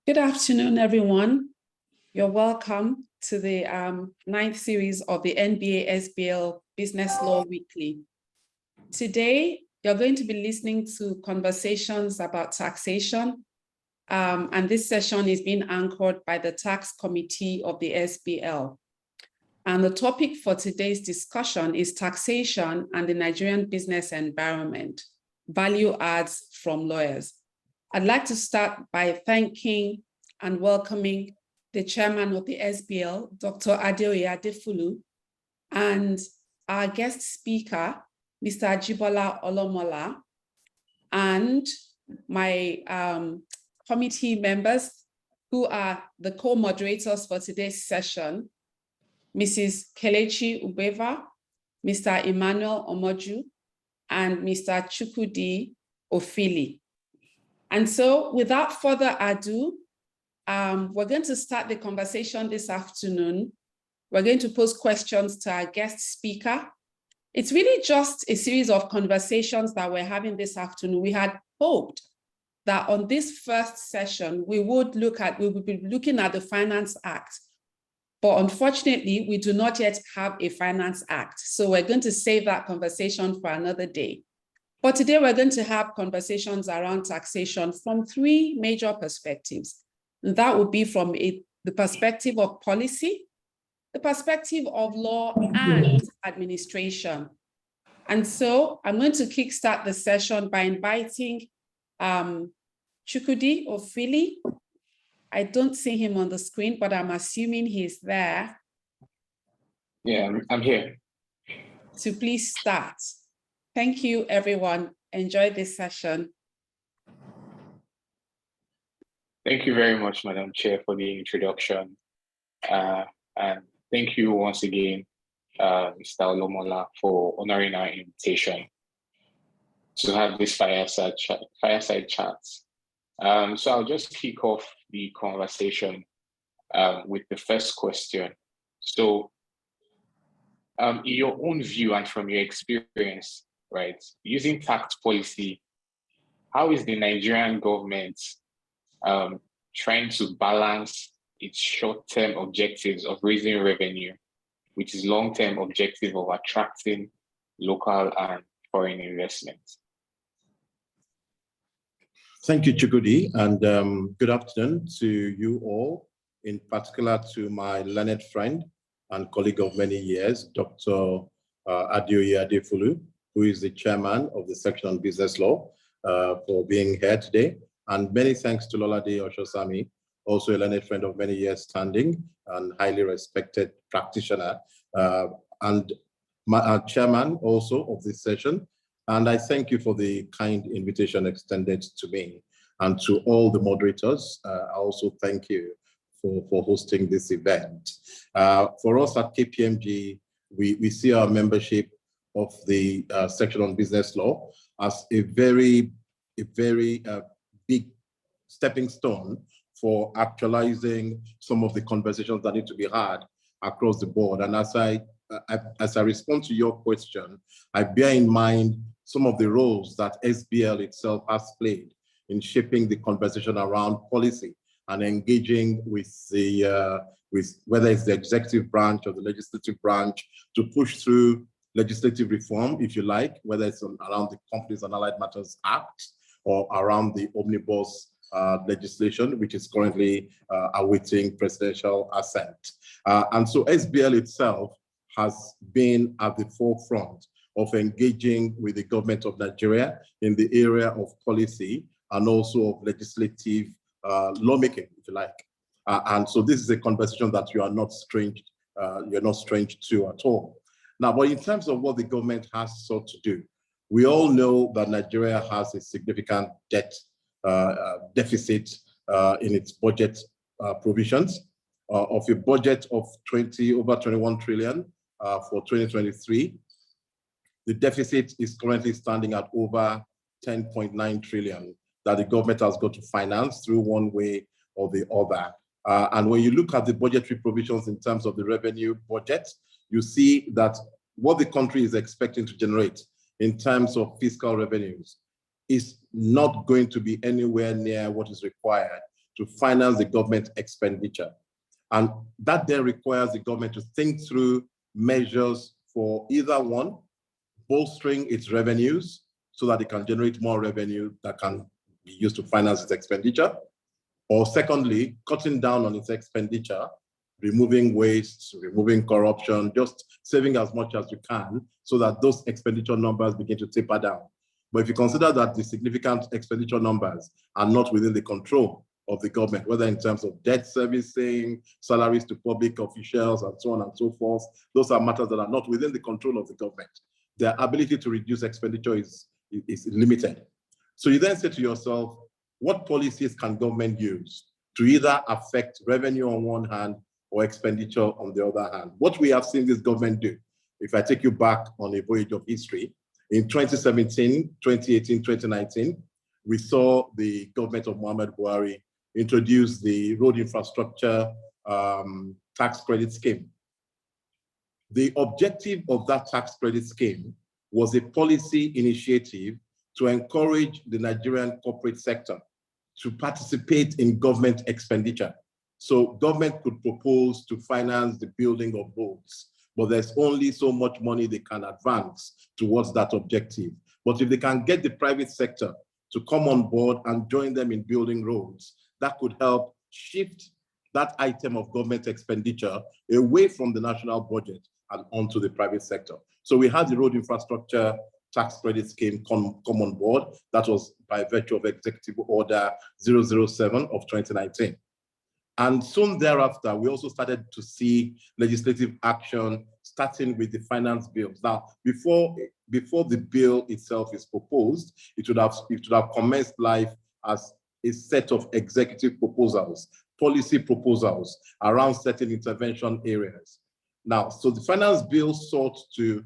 Good afternoon, everyone. You're welcome to the 9th series of the NBA-SBL Business Law Weekly. Today, you're going to be listening to conversations about taxation, and this session is being anchored by the Tax Committee of the SBL. And the topic for today's discussion is taxation and the Nigerian business environment, value adds from lawyers. I'd like to start by thanking and welcoming the chairman of the SBL, Dr. Adeoye Adefulu, and our guest speaker, Mr. Ajibola Olomola, and my committee members who are the co-moderators for today's session, Mrs. Kelechi Ubeva, Mr. Emmanuel Omoju, and Mr. Chukwudi Ofili. And so without further ado, we're going to start the conversation this afternoon. We're going to pose questions to our guest speaker. It's really just a series of conversations that we're having this afternoon. We had hoped that on this first session, we would be looking at the Finance Act. But unfortunately, we do not yet have a Finance Act. So we're going to save that conversation for another day. But today we're going to have conversations around taxation from three major perspectives. And that would be from the perspective of policy, the perspective of law and administration. And so I'm going to kickstart the session by inviting Chukwudi Ofili. I don't see him on the screen, but I'm assuming he's there. Yeah, I'm here. To please start. Thank you, everyone. Enjoy this session. Thank you very much, Madam Chair, for the introduction. And thank you once again, Mr. Olomola, for honoring our invitation to have this fireside chats. So I'll just kick off the conversation with the first question. So in your own view and from your experience, right, using tax policy, how is the Nigerian government trying to balance its short-term objectives of raising revenue, which is long-term objective of attracting local and foreign investments? Thank you, Chukwudi, and good afternoon to you all, in particular to my learned friend and colleague of many years, Dr. Adeoye Adefulu, who is the chairman of the section on business law, for being here today. And many thanks to Lolade Oshosami, also a learned friend of many years standing and highly respected practitioner, and our chairman also of this session. And I thank you for the kind invitation extended to me and to all the moderators. I also thank you for hosting this event. For us at KPMG, we see our membership of the section on business law as a very big stepping stone for actualizing some of the conversations that need to be had across the board. And as I respond to your question, I bear in mind some of the roles that SBL itself has played in shaping the conversation around policy and engaging with the with whether it's the executive branch or the legislative branch to push through legislative reform, if you like, whether it's around the Companies and Allied Matters Act or around the omnibus legislation, which is currently awaiting presidential assent. And so SBL itself has been at the forefront of engaging with the government of Nigeria in the area of policy and also of legislative lawmaking, if you like. And so this is a conversation that you're not strange to at all. Now, but in terms of what the government has sought to do, we all know that Nigeria has a significant debt deficit in its budget provisions of a budget of over 21 trillion for 2023. The deficit is currently standing at over 10.9 trillion that the government has got to finance through one way or the other. And when you look at the budgetary provisions in terms of the revenue budget, you see that what the country is expecting to generate in terms of fiscal revenues is not going to be anywhere near what is required to finance the government expenditure. And that then requires the government to think through measures for either one, bolstering its revenues so that it can generate more revenue that can be used to finance its expenditure, or secondly, cutting down on its expenditure, removing waste, removing corruption, just saving as much as you can so that those expenditure numbers begin to taper down. But if you consider that the significant expenditure numbers are not within the control of the government, whether in terms of debt servicing, salaries to public officials, and so on and so forth, those are matters that are not within the control of the government. Their ability to reduce expenditure is limited. So you then say to yourself, what policies can government use to either affect revenue on one hand or expenditure on the other hand? What we have seen this government do, if I take you back on a voyage of history, in 2017, 2018, 2019, we saw the government of Muhammad Buhari introduce the road infrastructure tax credit scheme. The objective of that tax credit scheme was a policy initiative to encourage the Nigerian corporate sector to participate in government expenditure. So government could propose to finance the building of roads, but there's only so much money they can advance towards that objective. But if they can get the private sector to come on board and join them in building roads, that could help shift that item of government expenditure away from the national budget and onto the private sector. So we had the road infrastructure tax credit scheme come on board. That was by virtue of Executive Order 007 of 2019. And soon thereafter, we also started to see legislative action starting with the finance bills. Now, before the bill itself is proposed, it would have commenced life as a set of executive proposals, policy proposals around certain intervention areas. Now, so the finance bill sought to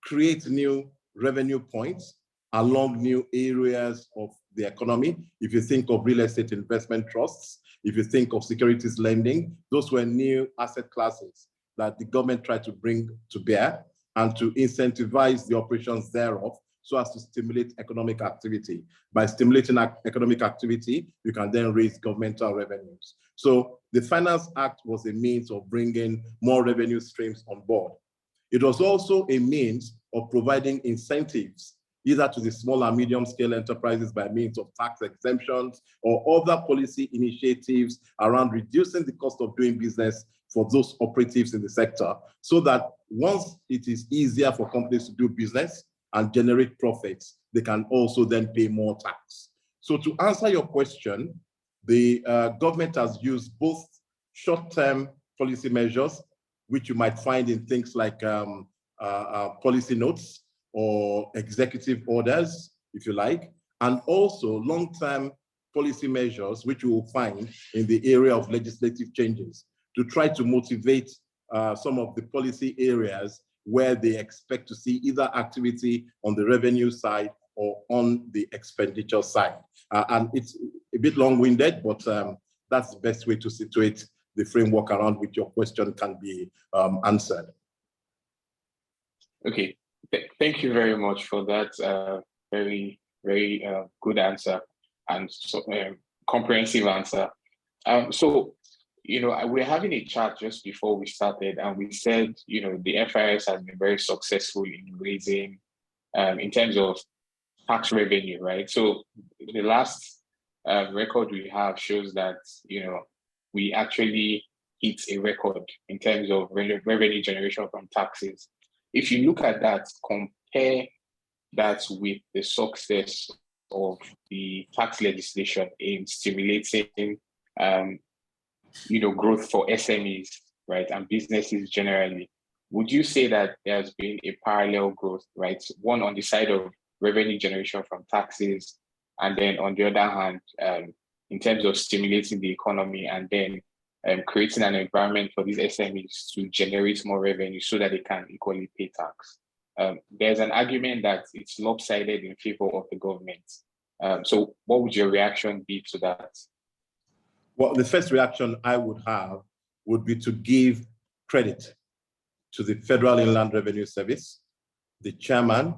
create new revenue points along new areas of the economy. If you think of real estate investment trusts, if you think of securities lending, those were new asset classes that the government tried to bring to bear and to incentivize the operations thereof so as to stimulate economic activity. By stimulating economic activity, you can then raise governmental revenues. So the Finance Act was a means of bringing more revenue streams on board. It was also a means of providing incentives either to the small and medium scale enterprises by means of tax exemptions or other policy initiatives around reducing the cost of doing business for those operatives in the sector, so that once it is easier for companies to do business and generate profits, they can also then pay more tax. So to answer your question, the government has used both short-term policy measures, which you might find in things like policy notes or executive orders, if you like, and also long-term policy measures, which you will find in the area of legislative changes to try to motivate some of the policy areas where they expect to see either activity on the revenue side or on the expenditure side. And it's a bit long-winded, but that's the best way to situate the framework around which your question can be answered. Okay, thank you very much for that very good answer and so comprehensive answer. So, we're having a chat just before we started, and we said, the FIS has been very successful in raising, in terms of tax revenue, right? So the last record we have shows that, we actually hit a record in terms of revenue generation from taxes. If you look at that, compare that with the success of the tax legislation in stimulating, growth for SMEs, right, and businesses generally. Would you say that there's been a parallel growth, right? One on the side of revenue generation from taxes, and then on the other hand, in terms of stimulating the economy and then creating an environment for these SMEs to generate more revenue so that they can equally pay tax. There's an argument that it's lopsided in favor of the government. So what would your reaction be to that? Well, the first reaction I would have would be to give credit to the Federal Inland Revenue Service, the chairman,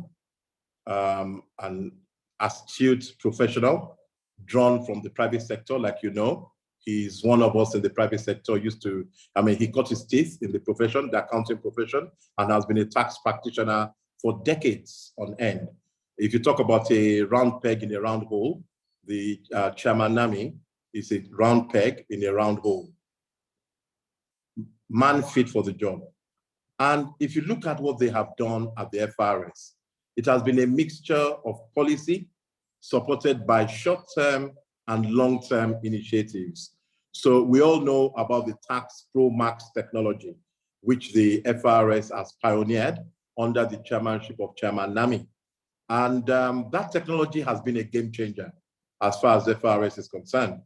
an astute professional drawn from the private sector, like you know. He's one of us in the private sector, he cut his teeth in the profession, the accounting profession, and has been a tax practitioner for decades on end. If you talk about a round peg in a round hole, the Chairman Nami is a round peg in a round hole. Man fit for the job. And if you look at what they have done at the FRS, it has been a mixture of policy supported by short-term and long-term initiatives. So we all know about the Tax Pro Max technology, which the FRS has pioneered under the chairmanship of Chairman Nami. And that technology has been a game changer as far as the FRS is concerned.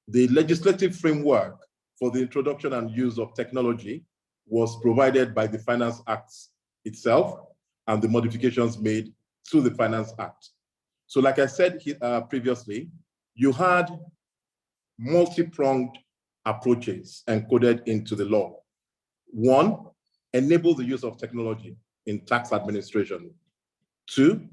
The legislative framework for the introduction and use of technology was provided by the Finance Act itself and the modifications made through the Finance Act. So like I said previously, you had multi-pronged approaches encoded into the law. One, enable the use of technology in tax administration. Two,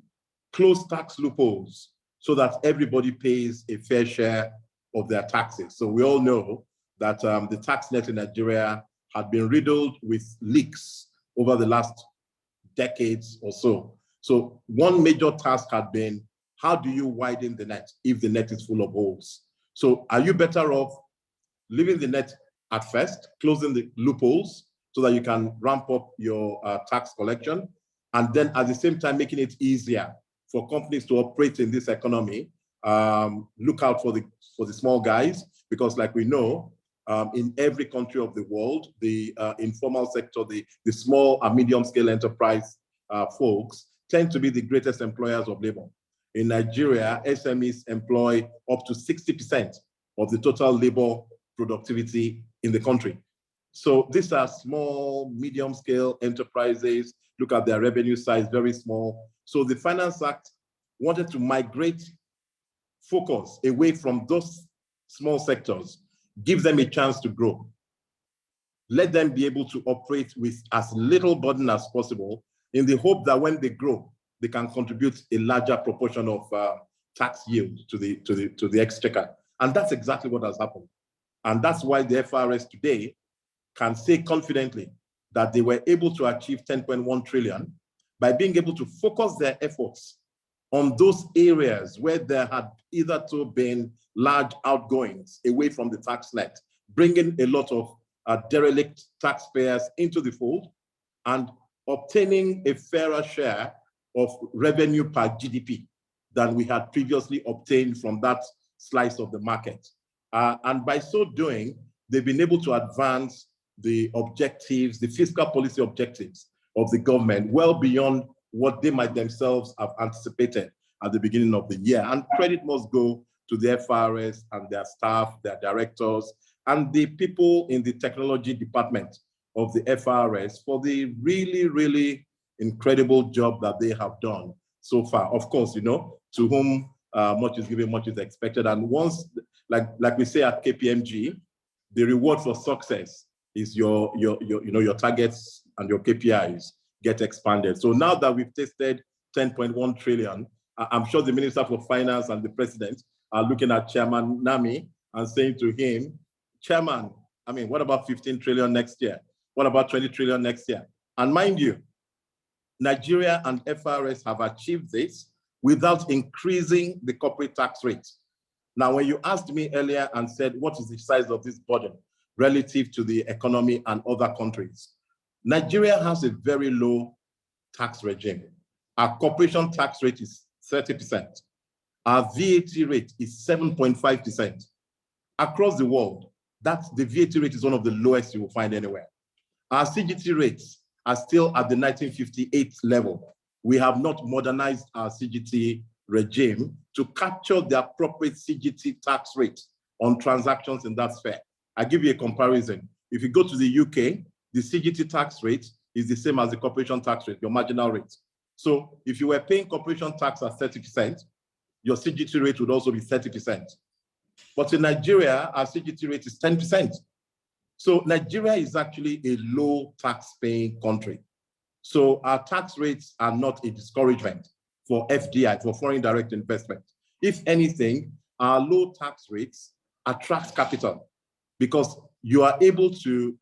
close tax loopholes so that everybody pays a fair share of their taxes. So we all know that the tax net in Nigeria had been riddled with leaks over the last decades or so. So one major task had been, how do you widen the net if the net is full of holes? So are you better off leaving the net at first, closing the loopholes so that you can ramp up your tax collection, and then at the same time making it easier for companies to operate in this economy? Look out for the small guys, because like we know, in every country of the world, the informal sector, the small and medium scale enterprise folks tend to be the greatest employers of labor. In Nigeria, SMEs employ up to 60% of the total labor productivity in the country. So these are small, medium scale enterprises. Look at their revenue size, very small. So the Finance Act wanted to migrate focus away from those small sectors, give them a chance to grow. Let them be able to operate with as little burden as possible in the hope that when they grow, they can contribute a larger proportion of tax yield to the exchequer. And that's exactly what has happened. And that's why the FRS today can say confidently that they were able to achieve 10.1 trillion by being able to focus their efforts on those areas where there had hitherto been large outgoings away from the tax net, bringing a lot of derelict taxpayers into the fold and obtaining a fairer share of revenue per GDP than we had previously obtained from that slice of the market. And by so doing, they've been able to advance the objectives, the fiscal policy objectives of the government well beyond what they might themselves have anticipated at the beginning of the year. And credit must go to the FRS and their staff, their directors, and the people in the technology department of the FRS for the really, really incredible job that they have done so far. Of course, you know, to whom much is given, much is expected. And once, like we say at KPMG, the reward for success is your targets and your KPIs get expanded. So now that we've tested 10.1 trillion, I'm sure the Minister for Finance and the President are looking at Chairman Nami and saying to him, Chairman, I mean, what about 15 trillion next year? What about 20 trillion next year? And mind you, Nigeria and FRS have achieved this without increasing the corporate tax rate. Now, when you asked me earlier and said, what is the size of this burden relative to the economy and other countries? Nigeria has a very low tax regime. Our corporation tax rate is 30%. Our VAT rate is 7.5%. Across the world, the VAT rate is one of the lowest you will find anywhere. Our CGT rates are still at the 1958 level. We have not modernized our CGT regime to capture the appropriate CGT tax rate on transactions in that sphere. I'll give you a comparison. If you go to the UK, the CGT tax rate is the same as the corporation tax rate, your marginal rate. So if you were paying corporation tax at 30%, your CGT rate would also be 30%. But in Nigeria, our CGT rate is 10%. So Nigeria is actually a low tax paying country. So our tax rates are not a discouragement for FDI, for foreign direct investment. If anything, our low tax rates attracts capital because you are able to,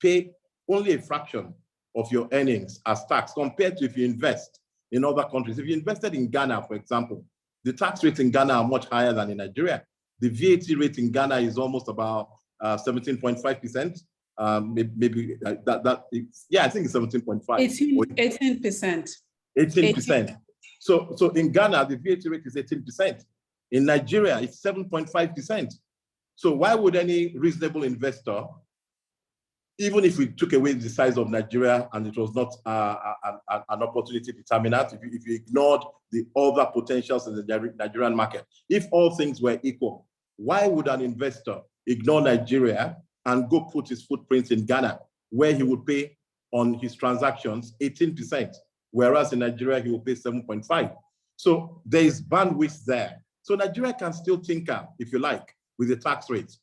pay only a fraction of your earnings as tax compared to if you invest in other countries. If you invested in Ghana, for example, the tax rates in Ghana are much higher than in Nigeria. The VAT rate in Ghana is almost about 17.5%. Maybe I think it's 17.5. 18%. 18%. So in Ghana, the VAT rate is 18%. In Nigeria, it's 7.5%. So why would any reasonable investor, even if we took away the size of Nigeria and it was not an opportunity determinant, if you ignored the other potentials in the Nigerian market, if all things were equal, why would an investor ignore Nigeria and go put his footprints in Ghana, where he would pay on his transactions 18%, whereas in Nigeria, he will pay 7.5%. So there is bandwidth there. So Nigeria can still tinker, if you like, with the tax rate.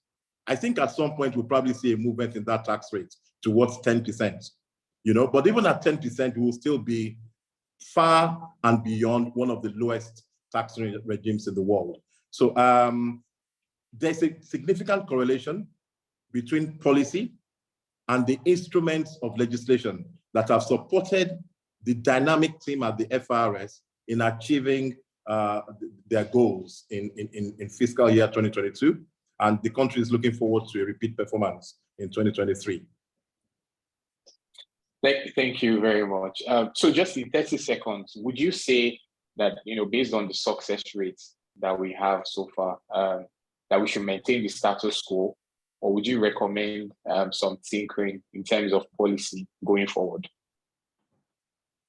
I think at some point we'll probably see a movement in that tax rate towards 10%, but even at 10%, we will still be far and beyond one of the lowest tax regimes in the world. So there's a significant correlation between policy and the instruments of legislation that have supported the dynamic team at the FRS in achieving their goals in fiscal year 2022. And the country is looking forward to a repeat performance in 2023. Thank you very much. So just in 30 seconds, would you say that, based on the success rates that we have so far, that we should maintain the status quo, or would you recommend some tinkering in terms of policy going forward?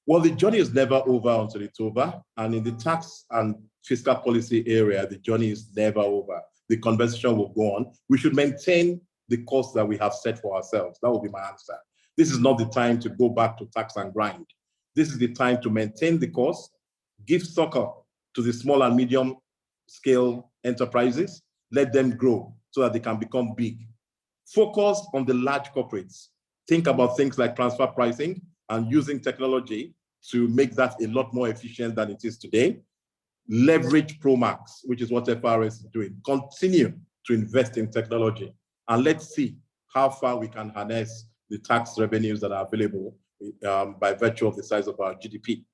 Well, the journey is never over until it's over. And in the tax and fiscal policy area, the journey is never over. The conversation will go on. We should maintain the course that we have set for ourselves. That would be my answer. This is not the time to go back to tax and grind. This is the time to maintain the course, give succor to the small and medium scale enterprises, let them grow so that they can become big. Focus on the large corporates. Think about things like transfer pricing and using technology to make that a lot more efficient than it is today. Leverage Promax, which is what FRS is doing. Continue to invest in technology. And let's see how far we can harness the tax revenues that are available by virtue of the size of our GDP.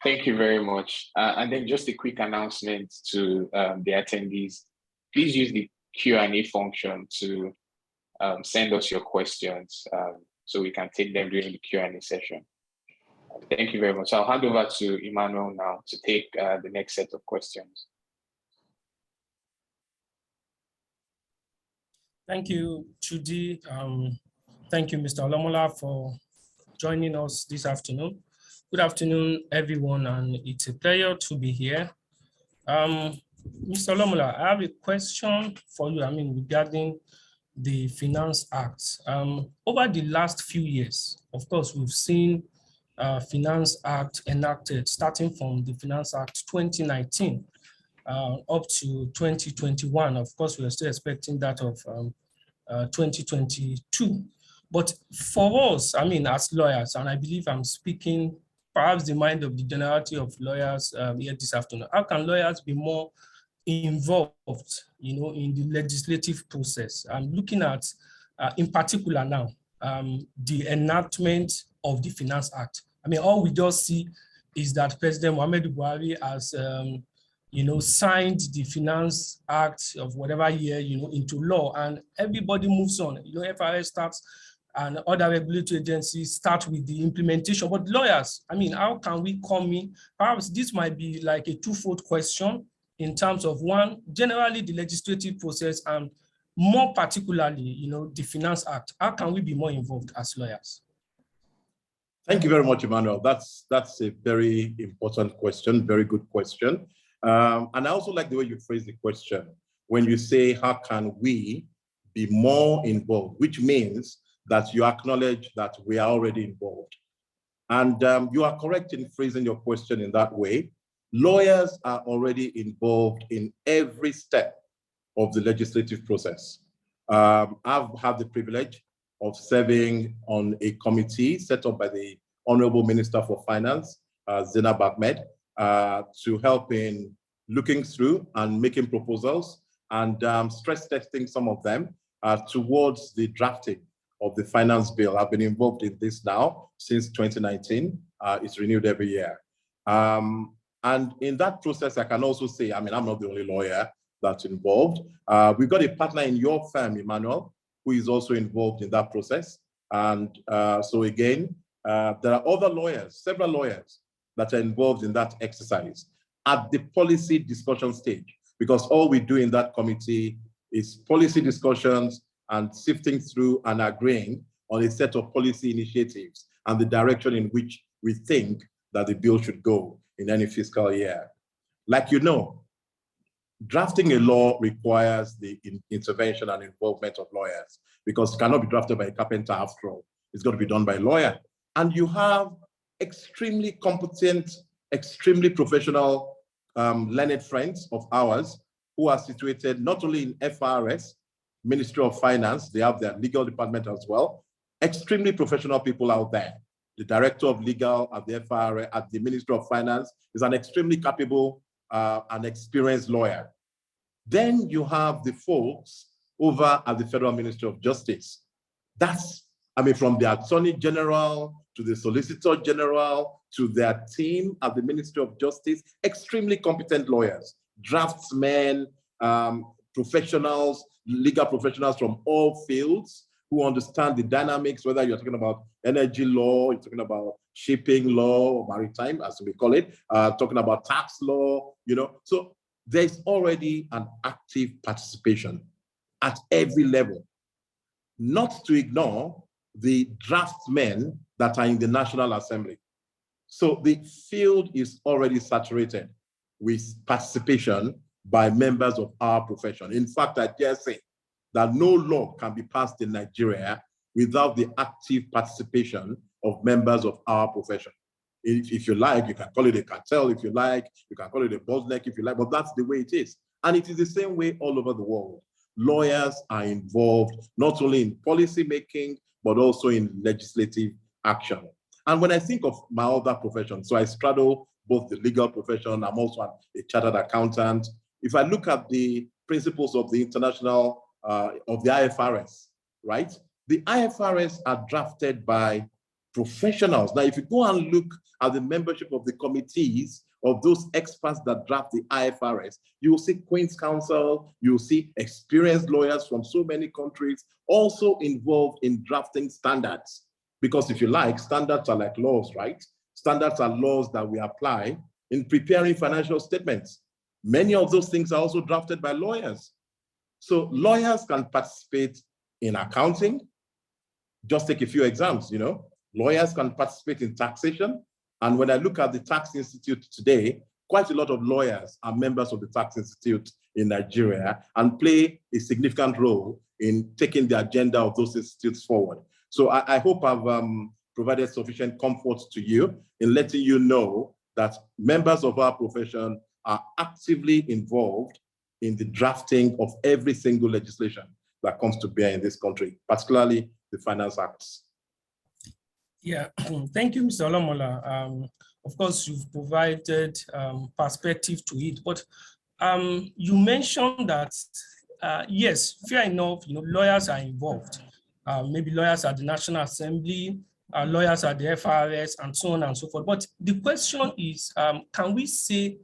Thank you very much. And then just a quick announcement to the attendees. Please use the Q&A function to send us your questions so we can take them during the Q&A session. Thank you very much. I'll hand over to Emmanuel now to take the next set of questions. Thank you, Chudi. Thank you, Mr. Olomola, for joining us this afternoon. Good afternoon, everyone, and it's a pleasure to be here. Mr. Olomola, I have a question for you, regarding the Finance Act. Over the last few years, of course, we've seen Finance Act enacted, starting from the Finance Act 2019 up to 2021. Of course, we are still expecting that of 2022. But for us, as lawyers, and I believe I'm speaking perhaps the mind of the generality of lawyers here this afternoon, how can lawyers be more involved, in the legislative process? I'm looking at, in particular now, the enactment of the Finance Act. All we just see is that President Muhammadu Buhari has, signed the Finance Act of whatever year, into law, and everybody moves on. FRS starts, and other regulatory agencies start with the implementation. But lawyers, how can we come in? Perhaps this might be like a twofold question in terms of, one, generally the legislative process, and more particularly, the Finance Act. How can we be more involved as lawyers? Thank you very much, Emmanuel. That's a very important question, very good question. And I also like the way you phrase the question when you say, how can we be more involved, which means that you acknowledge that we are already involved. And you are correct in phrasing your question in that way. Lawyers are already involved in every step of the legislative process. I've had the privilege of serving on a committee set up by the Honorable Minister for Finance, Zainab Ahmed, to help in looking through and making proposals and stress testing some of them towards the drafting of the finance bill. I've been involved in this now since 2019. It's renewed every year. And in that process, I can also say, I mean, I'm not the only lawyer that's involved. We've got a partner in your firm, Emmanuel, who is also involved in that process. And so again, there are other lawyers, several lawyers that are involved in that exercise at the policy discussion stage, because all we do in that committee is policy discussions and sifting through and agreeing on a set of policy initiatives and the direction in which we think that the bill should go in any fiscal year. Like you know, drafting a law requires the intervention and involvement of lawyers, because it cannot be drafted by a carpenter after all. It's got to be done by a lawyer. And you have extremely competent, extremely professional, learned friends of ours who are situated not only in FRS, Ministry of Finance, they have their legal department as well, extremely professional people out there. The director of legal at the FRS, at the Ministry of Finance, is an extremely capable and experienced lawyer. Then you have the folks over at the Federal Ministry of Justice. That's, I mean, from the Attorney General to the Solicitor General to their team at the Ministry of Justice, extremely competent lawyers, draftsmen, professionals, legal professionals from all fields who understand the dynamics, whether you're talking about energy law, you're talking about shipping law, or maritime, as we call it, talking about tax law, you know. So there's already an active participation at every level, not to ignore the draftsmen that are in the National Assembly. So the field is already saturated with participation by members of our profession. In fact, I dare say that no law can be passed in Nigeria without the active participation of members of our profession. If you like, you can call it a cartel if you like, you can call it a bottleneck if you like, but that's the way it is. And it is the same way all over the world. Lawyers are involved not only in policy making, but also in legislative action. And when I think of my other profession, so I straddle both the legal profession, I'm also a chartered accountant. If I look at the principles of the international, of the IFRS, right? The IFRS are drafted by professionals. Now, if you go and look at the membership of the committees of those experts that draft the IFRS, you will see Queen's Counsel, you will see experienced lawyers from so many countries also involved in drafting standards. Because if you like, standards are like laws, right? Standards are laws that we apply in preparing financial statements. Many of those things are also drafted by lawyers. So lawyers can participate in accounting. Just take a few exams, you know. Lawyers can participate in taxation. And when I look at the Tax Institute today, quite a lot of lawyers are members of the Tax Institute in Nigeria and play a significant role in taking the agenda of those institutes forward. So I hope I've provided sufficient comfort to you in letting you know that members of our profession are actively involved in the drafting of every single legislation that comes to bear in this country, particularly the Finance Acts. Yeah, thank you, Mr. Olomola. Of course, you've provided perspective to it, but you mentioned that, yes, fair enough, you know, lawyers are involved. Maybe lawyers at the National Assembly, lawyers at the FRS, and so on and so forth. But the question is, can we say,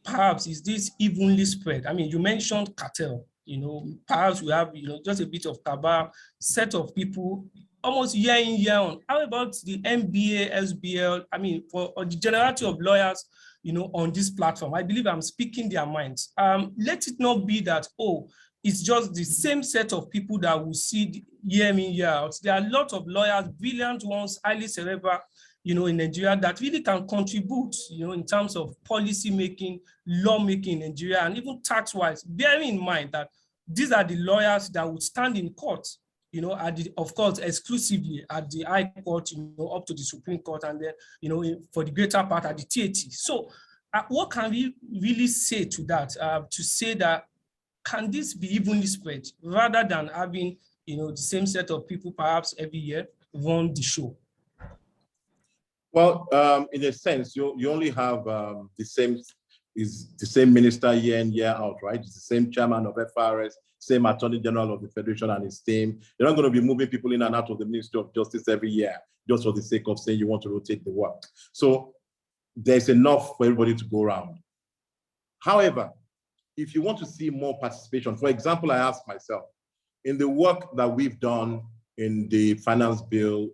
perhaps, is this evenly spread? I mean, you mentioned cartel, you know, perhaps we have, you know, just a bit of cabal, set of people, almost year in, year on. How about the NBA-SBL? I mean, for the generality of lawyers, you know, on this platform, I believe I'm speaking their minds. Let it not be that, oh, it's just the same set of people that will see year in, year out. There are a lot of lawyers, brilliant ones, highly cerebral, you know, in Nigeria that really can contribute, you know, in terms of policy making, law making in Nigeria, and even tax-wise, bearing in mind that these are the lawyers that would stand in court, you know, at the, of course, exclusively at the High Court, you know, up to the Supreme Court, and then, you know, for the greater part at the TAT. So what can we really say to that, to say that, can this be evenly spread rather than having, you know, the same set of people perhaps every year run the show? Well, in a sense, you only have the same is the same minister year in, year out, right? It's the same chairman of FRS, same attorney general of the Federation and his team. You're not going to be moving people in and out of the Ministry of Justice every year, just for the sake of saying you want to rotate the work. So there's enough for everybody to go around. However, if you want to see more participation, for example, I asked myself, in the work that we've done in the finance bill,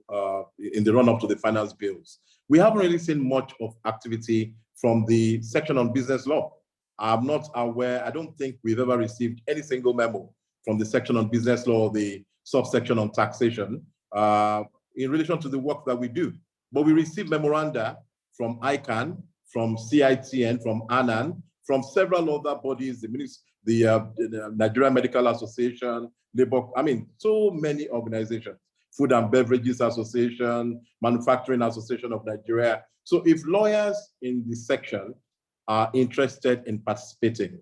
in the run-up to the finance bills, we haven't really seen much of activity from the section on business law. I'm not aware, I don't think we've ever received any single memo from the section on business law or the subsection on taxation in relation to the work that we do. But we receive memoranda from ICANN, from CITN, from ANAN, from several other bodies, the Nigerian Medical Association, Labor, I mean, so many organizations, Food and Beverages Association, Manufacturing Association of Nigeria. So if lawyers in this section are interested in participating,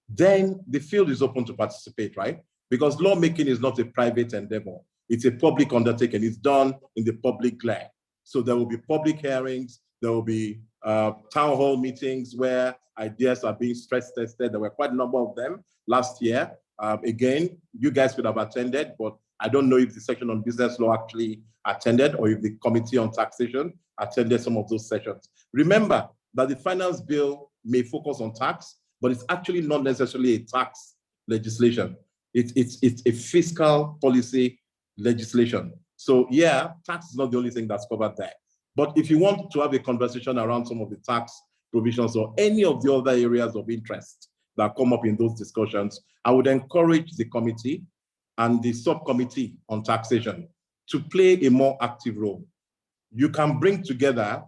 then the field is open to participate, right? Because lawmaking is not a private endeavor. It's a public undertaking. It's done in the public glare. So there will be public hearings. There will be town hall meetings where ideas are being stress tested. There were quite a number of them last year. Again, you guys could have attended, but I don't know if the section on business law actually attended or if the committee on taxation attended some of those sessions. Remember that the finance bill may focus on tax, but it's actually not necessarily a tax legislation. It's a fiscal policy legislation. So yeah, tax is not the only thing that's covered there. But if you want to have a conversation around some of the tax provisions or any of the other areas of interest that come up in those discussions, I would encourage the committee and the subcommittee on taxation to play a more active role. You can bring together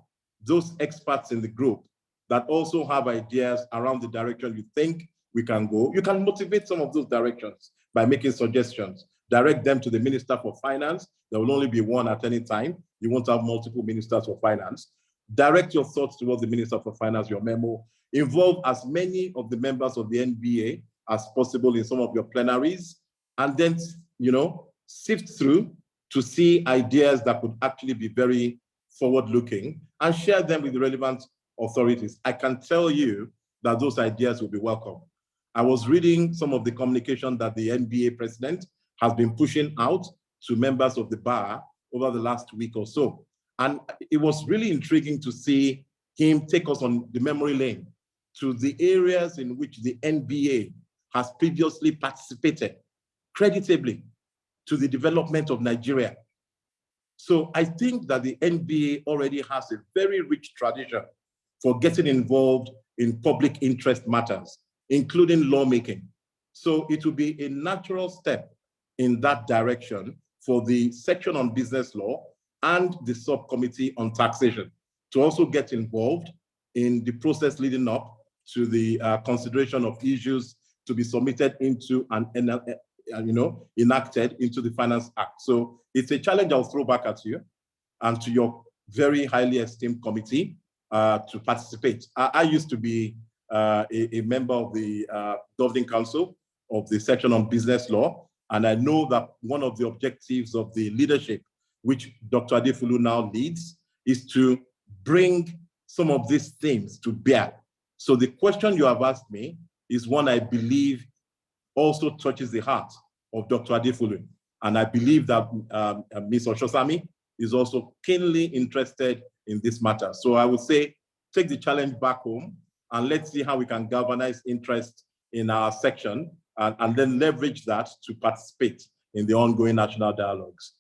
those experts in the group that also have ideas around the direction you think we can go. You can motivate some of those directions by making suggestions. Direct them to the Minister for Finance. There will only be one at any time. You won't have multiple ministers for finance. Direct your thoughts towards the Minister for Finance, your memo. Involve as many of the members of the NBA as possible in some of your plenaries, and then, you know, sift through to see ideas that could actually be very forward-looking and share them with the relevant authorities. I can tell you that those ideas will be welcome. I was reading some of the communication that the NBA president has been pushing out to members of the bar over the last week or so. And it was really intriguing to see him take us on the memory lane to the areas in which the NBA has previously participated creditably to the development of Nigeria. So I think that the NBA already has a very rich tradition for getting involved in public interest matters, including lawmaking. So it will be a natural step in that direction for the section on business law and the subcommittee on taxation to also get involved in the process leading up to the consideration of issues to be submitted into and enacted into the Finance Act. So it's a challenge I'll throw back at you and to your very highly esteemed committee to participate. I used to be a member of the governing council of the section on business law, and I know that one of the objectives of the leadership, which Dr. Adefulu now leads, is to bring some of these themes to bear. So the question you have asked me is one I believe also touches the heart of Dr. Adefulu. And I believe that Ms. Oshosami is also keenly interested in this matter. So I would say, take the challenge back home and let's see how we can galvanize interest in our section and then leverage that to participate in the ongoing national dialogues.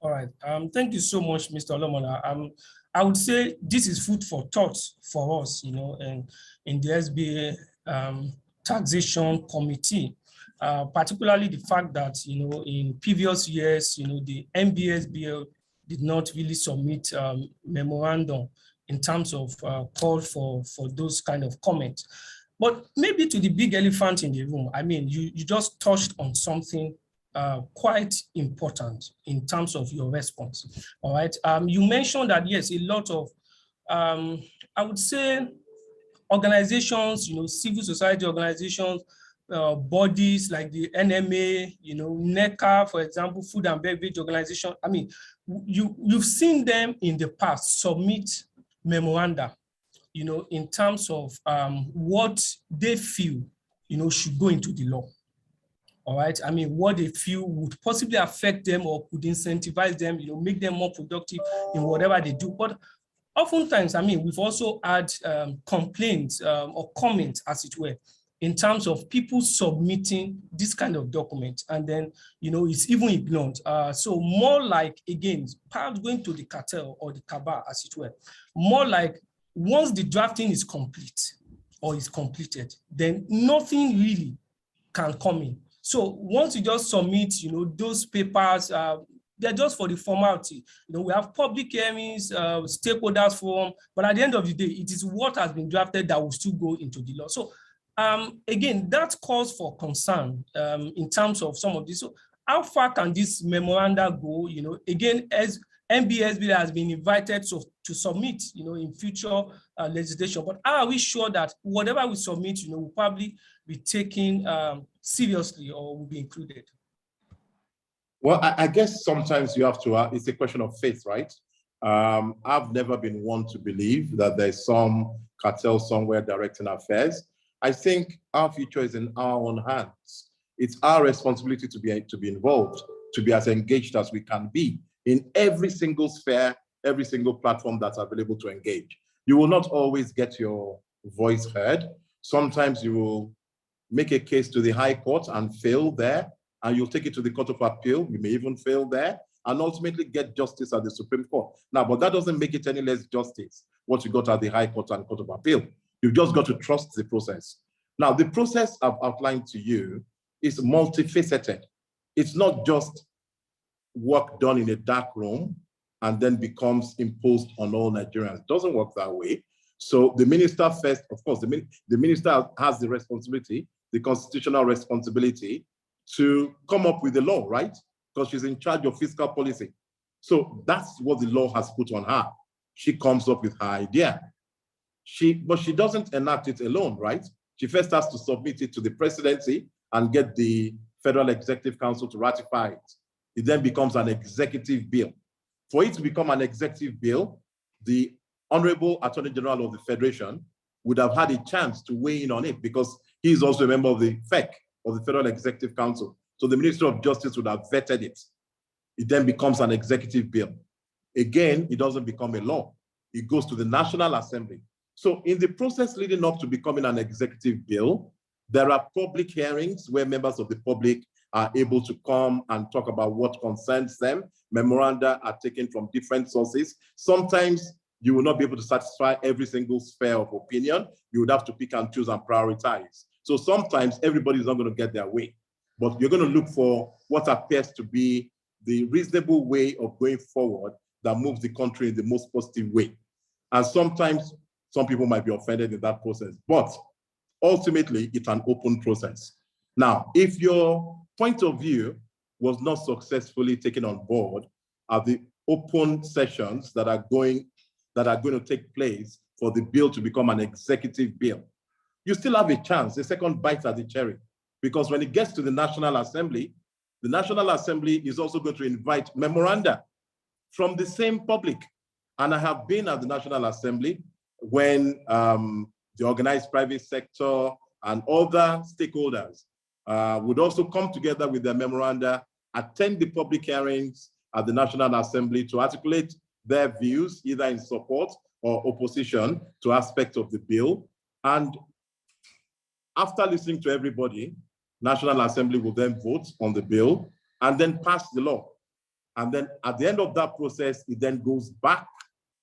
All right. Thank you so much, Mr. Olomola. I would say this is food for thought for us, you know, and in the SBA taxation committee, particularly the fact that, you know, in previous years, you know, the NBA-SBL did not really submit memorandum in terms of call for those kind of comments. But maybe to the big elephant in the room, I mean, you just touched on something quite important in terms of your response. All right. You mentioned that, yes, a lot of, I would say, organizations, you know, civil society organizations, bodies like the NMA, you know, NECA, for example, Food and Beverage Organization. I mean, you've seen them in the past submit memoranda, in terms of what they feel, should go into the law. All right. I mean, what they feel would possibly affect them or could incentivize them, make them more productive in whatever they do. But oftentimes, I mean, we've also had complaints or comments, as it were, in terms of people submitting this kind of document, and then, it's even ignored. So more like, again, perhaps going to the cartel or the cabal, as it were, more like once the drafting is complete or is completed, then nothing really can come in. So once you just submit, those papers, they're just for the formality. We have public hearings, stakeholders forum, but at the end of the day, it is what has been drafted that will still go into the law. So again, that calls for concern in terms of some of this. So how far can this memoranda go? Again, as NBA-SBL has been invited to submit, in future legislation, but how are we sure that whatever we submit, will probably be taken seriously or will be included? Well, I guess sometimes you have to, it's a question of faith, right? I've never been one to believe that there's some cartel somewhere directing affairs. I think our future is in our own hands. It's our responsibility to be involved, to be as engaged as we can be in every single sphere, every single platform that's available to engage. You will not always get your voice heard. Sometimes you will make a case to the High Court and fail there, and you'll take it to the Court of Appeal. You may even fail there, and ultimately get justice at the Supreme Court. Now, but that doesn't make it any less justice, what you got at the High Court and Court of Appeal. You've just got to trust the process. Now, the process I've outlined to you is multifaceted. It's not just work done in a dark room and then becomes imposed on all Nigerians. It doesn't work that way. So the minister first, of course, the minister has the responsibility, the constitutional responsibility to come up with the law, right? Because she's in charge of fiscal policy. So that's what the law has put on her. She comes up with her idea. But she doesn't enact it alone, right? She first has to submit it to the presidency and get the Federal Executive Council to ratify it. It then becomes an executive bill. For it to become an executive bill, the Honorable Attorney General of the Federation would have had a chance to weigh in on it because he is also a member of the FEC, of the Federal Executive Council. So the Minister of Justice would have vetted it. It then becomes an executive bill. Again, it doesn't become a law. It goes to the National Assembly. So in the process leading up to becoming an executive bill, there are public hearings where members of the public are able to come and talk about what concerns them. Memoranda are taken from different sources. Sometimes you will not be able to satisfy every single sphere of opinion. You would have to pick and choose and prioritize. So sometimes everybody is not going to get their way, but you're going to look for what appears to be the reasonable way of going forward that moves the country in the most positive way. And sometimes some people might be offended in that process, but ultimately it's an open process. Now, if your point of view was not successfully taken on board at the open sessions that are going to take place for the bill to become an executive bill, you still have a chance, a second bite at the cherry, because when it gets to the National Assembly is also going to invite memoranda from the same public. And I have been at the National Assembly when the organized private sector and other stakeholders would also come together with their memoranda, attend the public hearings at the National Assembly to articulate their views, either in support or opposition to aspects of the bill. And after listening to everybody, National Assembly will then vote on the bill and then pass the law. And then at the end of that process, it then goes back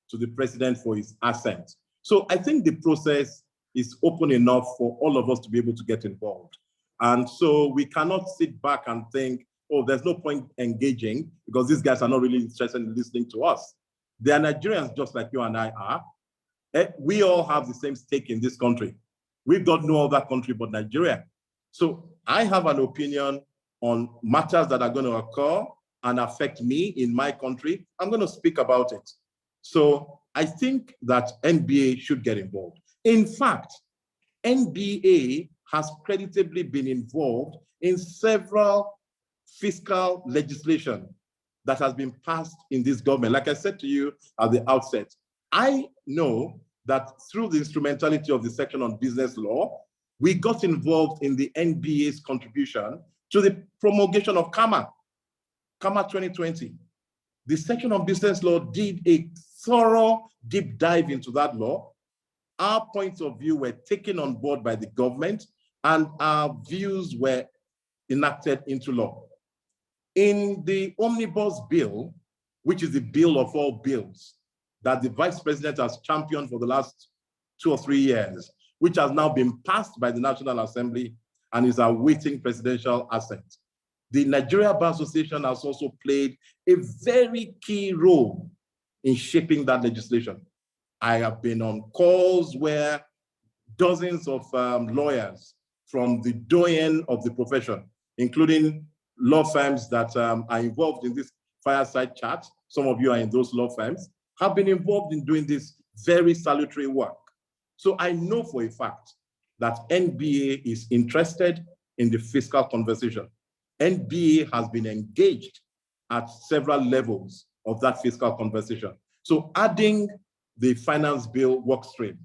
to the president for his assent. So I think the process is open enough for all of us to be able to get involved. And so we cannot sit back and think, oh, there's no point engaging because these guys are not really interested in listening to us. They are Nigerians just like you and I are. We all have the same stake in this country. We've got no other country but Nigeria. So I have an opinion on matters that are going to occur and affect me in my country. I'm going to speak about it. So I think that NBA should get involved. In fact, NBA has creditably been involved in several fiscal legislation that has been passed in this government. Like I said to you at the outset, I know that through the instrumentality of the section on business law, we got involved in the NBA's contribution to the promulgation of CAMA 2020. The section on business law did a thorough deep dive into that law. Our points of view were taken on board by the government, and our views were enacted into law. In the omnibus bill, which is the bill of all bills that the vice president has championed for the last 2 or 3 years, which has now been passed by the National Assembly and is awaiting presidential assent. The Nigeria Bar Association has also played a very key role in shaping that legislation. I have been on calls where dozens of lawyers from the doyen of the profession, including law firms that are involved in this fireside chat, some of you are in those law firms, have been involved in doing this very salutary work. So I know for a fact that NBA is interested in the fiscal conversation. NBA has been engaged at several levels of that fiscal conversation. So adding the finance bill work stream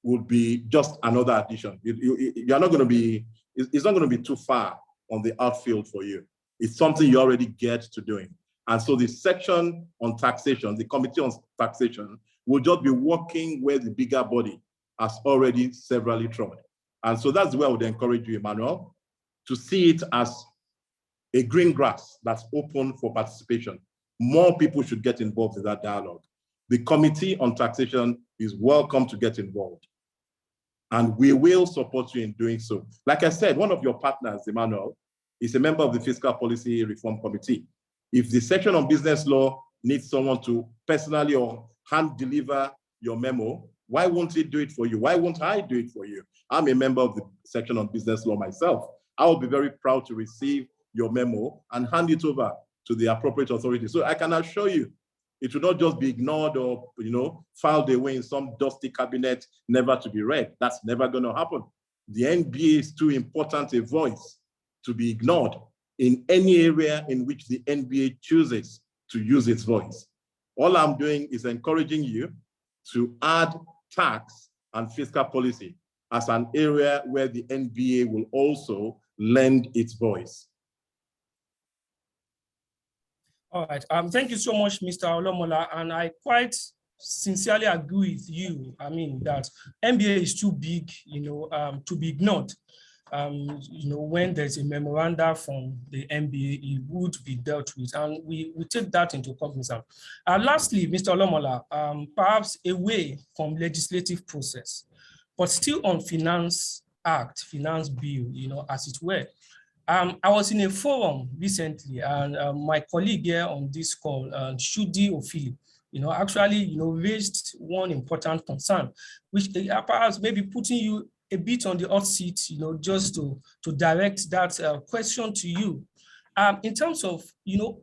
would be just another addition. You're not going to be, it's not going to be too far on the outfield for you. It's something you already get to doing. And so the section on taxation, the committee on taxation, will just be working where the bigger body has already severally trod. And so that's where I would encourage you, Emmanuel, to see it as a green grass that's open for participation. More people should get involved in that dialogue. The committee on taxation is welcome to get involved. And we will support you in doing so. Like I said, one of your partners, Emmanuel, is a member of the Fiscal Policy Reform Committee. If the section on business law needs someone to personally or hand deliver your memo, why won't he do it for you? Why won't I do it for you? I'm a member of the section on business law myself. I will be very proud to receive your memo and hand it over to the appropriate authority. So I can assure you, it will not just be ignored or, filed away in some dusty cabinet, never to be read. That's never going to happen. The NBA is too important a voice to be ignored in any area in which the NBA chooses to use its voice. All I'm doing is encouraging you to add tax and fiscal policy as an area where the NBA will also lend its voice. All right. Thank you so much, Mr. Olomola. And I quite sincerely agree with you. I mean, that NBA is too big, to be ignored. When there's a memoranda from the NBA, it would be dealt with, and we take that into cognizance. Lastly, Mr. Olomola, perhaps away from legislative process, but still on finance bill, as it were. I was in a forum recently, and my colleague here on this call, Shudi Ofili, actually, raised one important concern, which perhaps maybe putting you a bit on the hot seat, just to direct that question to you. In terms of,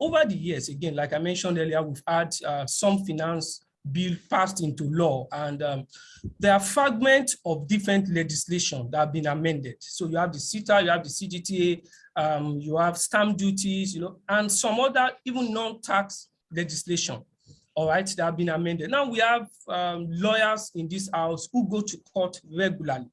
over the years, again, like I mentioned earlier, we've had some finance bill passed into law, and there are fragments of different legislation that have been amended. So you have the CETA, you have the CGTA, you have stamp duties, and some other even non-tax legislation, all right, that have been amended. Now we have lawyers in this house who go to court regularly.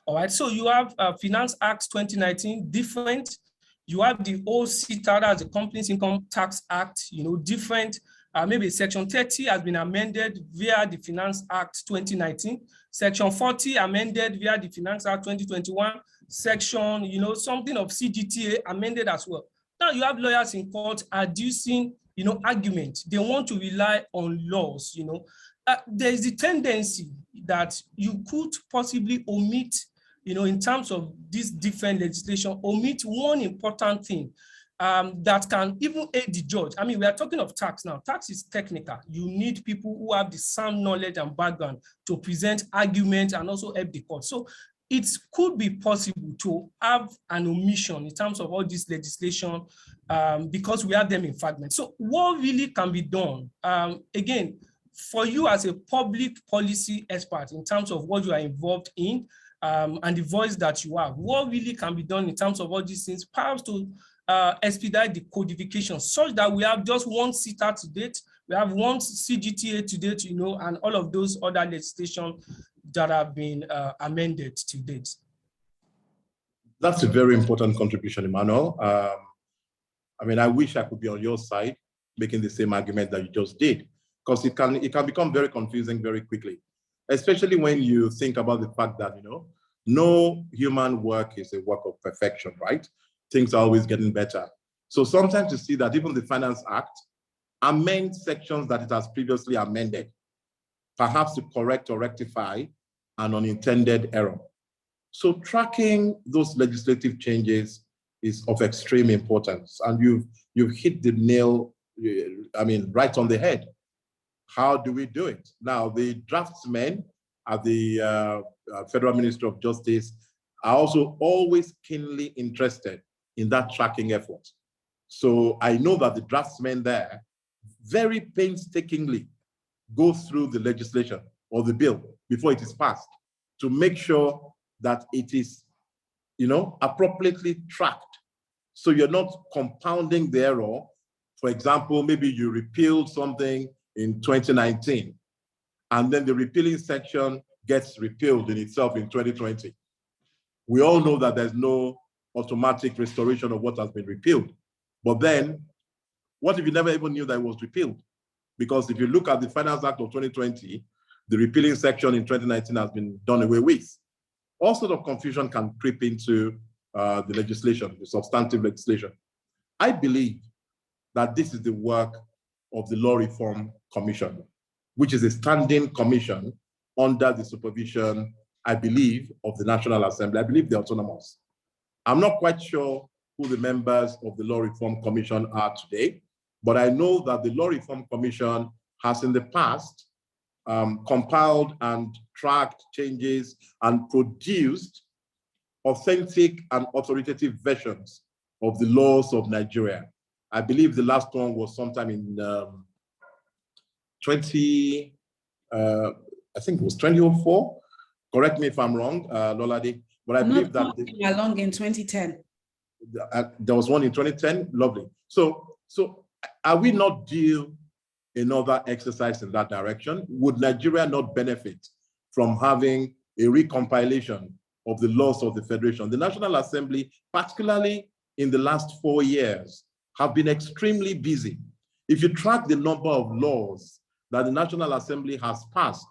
All right, so you have Finance Act 2019, different. You have the old CETA, that's the Companies Income Tax Act, different. Maybe Section 30 has been amended via the Finance Act 2019. Section 40 amended via the Finance Act 2021. Section, something of CGTA amended as well. Now you have lawyers in court adducing, argument. They want to rely on laws, there is the tendency that you could possibly omit, in terms of this different legislation, omit one important thing that can even aid the judge. I mean, we are talking of tax now. Tax is technical. You need people who have the sound knowledge and background to present arguments and also help the court. So it could be possible to have an omission in terms of all this legislation because we have them in fragments. So what really can be done? Again, for you as a public policy expert in terms of what you are involved in and the voice that you have, what really can be done in terms of all these things, perhaps to expedite the codification such that we have just one CETA to date, we have one CGTA to date, you know, and all of those other legislation that have been amended to date. That's a very important contribution, Emmanuel. I mean, I wish I could be on your side making the same argument that you just did, because it can become very confusing very quickly, especially when you think about the fact that, you know, no human work is a work of perfection, right? Things are always getting better. So sometimes you see that even the Finance Act amends sections that it has previously amended, perhaps to correct or rectify an unintended error. So tracking those legislative changes is of extreme importance, and you've hit the nail, I mean, right on the head. How do we do it? Now, the draftsmen at the Federal Ministry of Justice are also always keenly interested in that tracking effort. So I know that the draftsmen there very painstakingly go through the legislation or the bill before it is passed to make sure that it is, you know, appropriately tracked. So you're not compounding the error. For example, maybe you repealed something in 2019, and then the repealing section gets repealed in itself in 2020. We all know that there's no automatic restoration of what has been repealed. But then, what if you never even knew that it was repealed? Because if you look at the Finance Act of 2020, the repealing section in 2019 has been done away with. All sorts of confusion can creep into the legislation, the substantive legislation. I believe that this is the work of the Law Reform Commission, which is a standing commission under the supervision, I believe, of the National Assembly. I believe they're autonomous. I'm not quite sure who the members of the Law Reform Commission are today, but I know that the Law Reform Commission has in the past compiled and tracked changes and produced authentic and authoritative versions of the laws of Nigeria. I believe the last one was sometime in I think it was 2004. Correct me if I'm wrong, Lolade, but I believe that along in 2010. There was one in 2010. Lovely. So are we not due another exercise in that direction? Would Nigeria not benefit from having a recompilation of the laws of the Federation? The National Assembly, particularly in the last 4 years, have been extremely busy. If you track the number of laws that the National Assembly has passed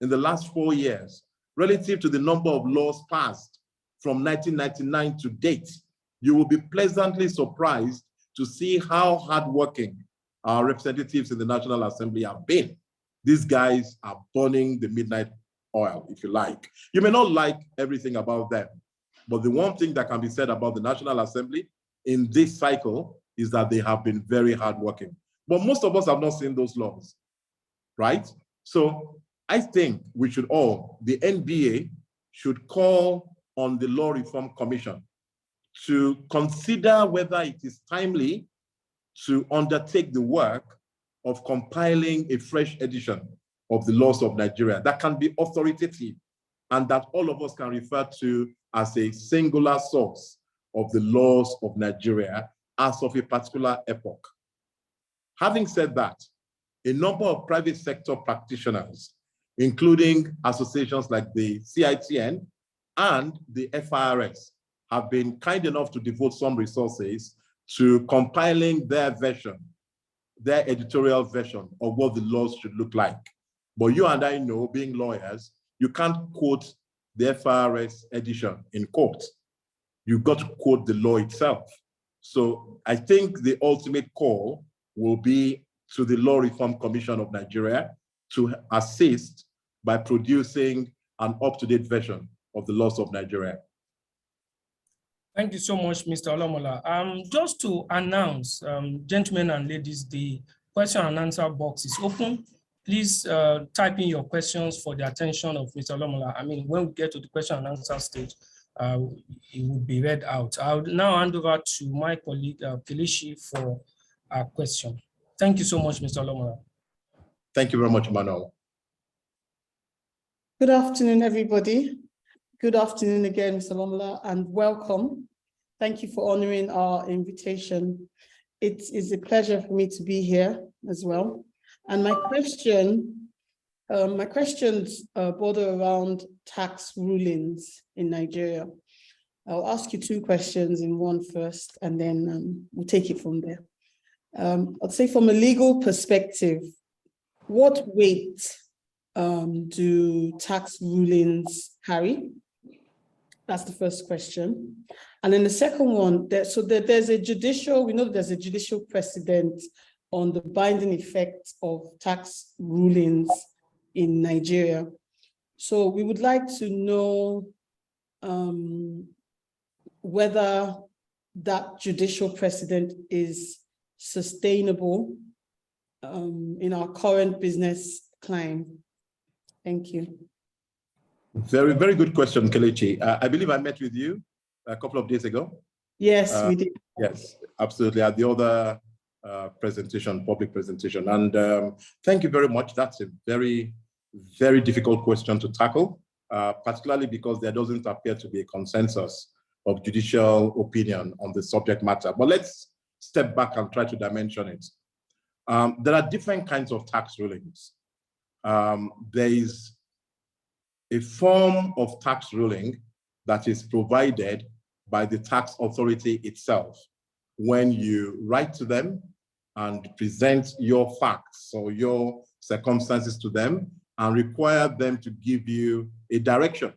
in the last 4 years, relative to the number of laws passed from 1999 to date, you will be pleasantly surprised to see how hardworking our representatives in the National Assembly have been. These guys are burning the midnight oil, if you like. You may not like everything about them, but the one thing that can be said about the National Assembly in this cycle is that they have been very hardworking. But most of us have not seen those laws, right? So I think we should all, the NBA should call on the Law Reform Commission to consider whether it is timely to undertake the work of compiling a fresh edition of the laws of Nigeria that can be authoritative and that all of us can refer to as a singular source of the laws of Nigeria as of a particular epoch. Having said that, a number of private sector practitioners, including associations like the CITN and the FIRS, have been kind enough to devote some resources to compiling their version, their editorial version of what the laws should look like. But you and I know, being lawyers, you can't quote the FIRS edition in court. You've got to quote the law itself. So I think the ultimate call will be to the Law Reform Commission of Nigeria to assist by producing an up-to-date version of the laws of Nigeria. Thank you so much, Mr. Olomola. Just to announce, gentlemen and ladies, the question and answer box is open. Please type in your questions for the attention of Mr. Olomola. I mean, when we get to the question and answer stage, it will be read out. I'll now hand over to my colleague, Kelechi, for a question. Thank you so much, Mr. Olomola. Thank you very much, Manuel. Good afternoon, everybody. Good afternoon again, Mr. Olomola, and welcome Thank you for honoring our invitation. It is a pleasure for me to be here as well. And my questions border around tax rulings in Nigeria. I'll ask you two questions in one first, and then we'll take it from there. I'd say from a legal perspective, what weight do tax rulings carry? That's the first question. And then the second one, there's a judicial, we know there's a judicial precedent on the binding effect of tax rulings in Nigeria. So we would like to know whether that judicial precedent is sustainable in our current business climate. Thank you. Very, very good question, Kelechi. I believe I met with you a couple of days ago. Yes, we did. Yes, absolutely. At the other presentation, public presentation. And thank you very much. That's a very, very difficult question to tackle, particularly because there doesn't appear to be a consensus of judicial opinion on the subject matter. But let's step back and try to dimension it. There are different kinds of tax rulings. There is a form of tax ruling that is provided by the tax authority itself when you write to them and present your facts or your circumstances to them and require them to give you a direction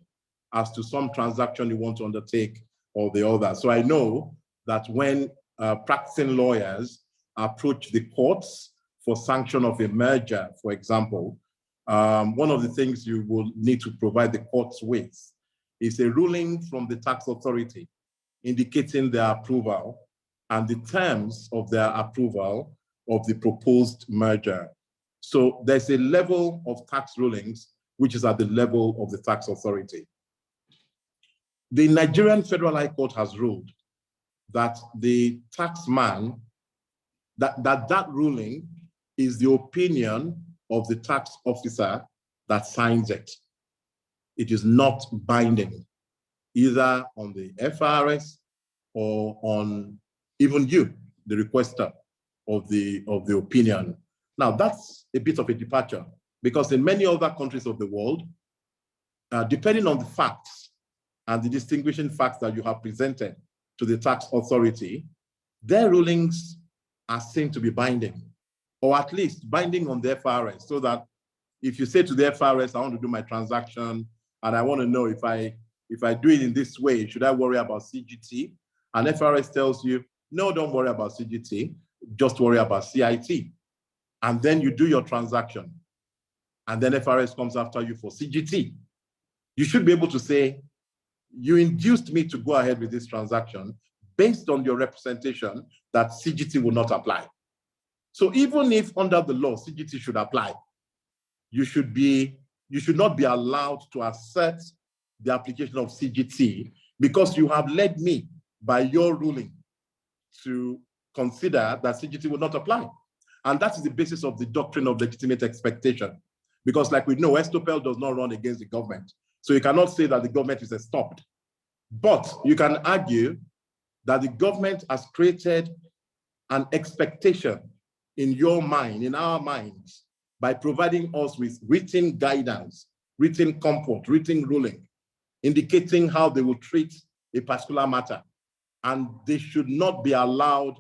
as to some transaction you want to undertake or the other. So I know that when practicing lawyers approach the courts for sanction of a merger, for example, one of the things you will need to provide the courts with is a ruling from the tax authority indicating their approval and the terms of their approval of the proposed merger. So there's a level of tax rulings which is at the level of the tax authority. The Nigerian Federal High Court has ruled that the taxman, that ruling is the opinion of the tax officer that signs it. It is not binding, either on the FRS or on even you, the requester of the opinion. Now, that's a bit of a departure because in many other countries of the world, depending on the facts and the distinguishing facts that you have presented to the tax authority, their rulings are seen to be binding, or at least binding on the FRS, so that if you say to the FRS, I want to do my transaction, and I want to know if I do it in this way, should I worry about CGT? And FRS tells you, no, don't worry about CGT, just worry about CIT. And then you do your transaction. And then FRS comes after you for CGT. You should be able to say, you induced me to go ahead with this transaction based on your representation that CGT will not apply. So even if under the law, CGT should apply, you should not be allowed to assert the application of CGT because you have led me by your ruling to consider that CGT will not apply. And that is the basis of the doctrine of legitimate expectation. Because like we know, Estopel does not run against the government. So you cannot say that the government is stopped. But you can argue that the government has created an expectation in your mind, in our minds, by providing us with written guidance, written comfort, written ruling, indicating how they will treat a particular matter. And they should not be allowed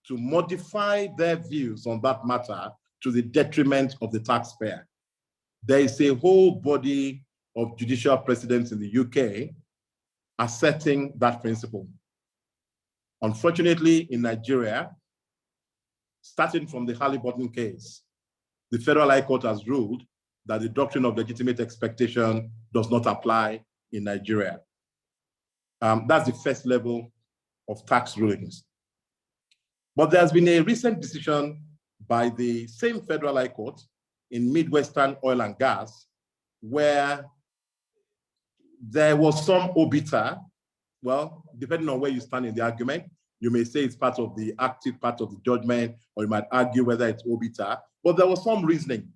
to modify their views on that matter to the detriment of the taxpayer. There is a whole body of judicial precedents in the UK asserting that principle. Unfortunately, in Nigeria, starting from the Halliburton case, the Federal High Court has ruled that the doctrine of legitimate expectation does not apply in Nigeria. That's the first level of tax rulings. But there's been a recent decision by the same Federal High Court in Midwestern Oil and Gas, where there was some obiter. Well, depending on where you stand in the argument, you may say it's part of the active part of the judgment, or you might argue whether it's obiter. But there was some reasoning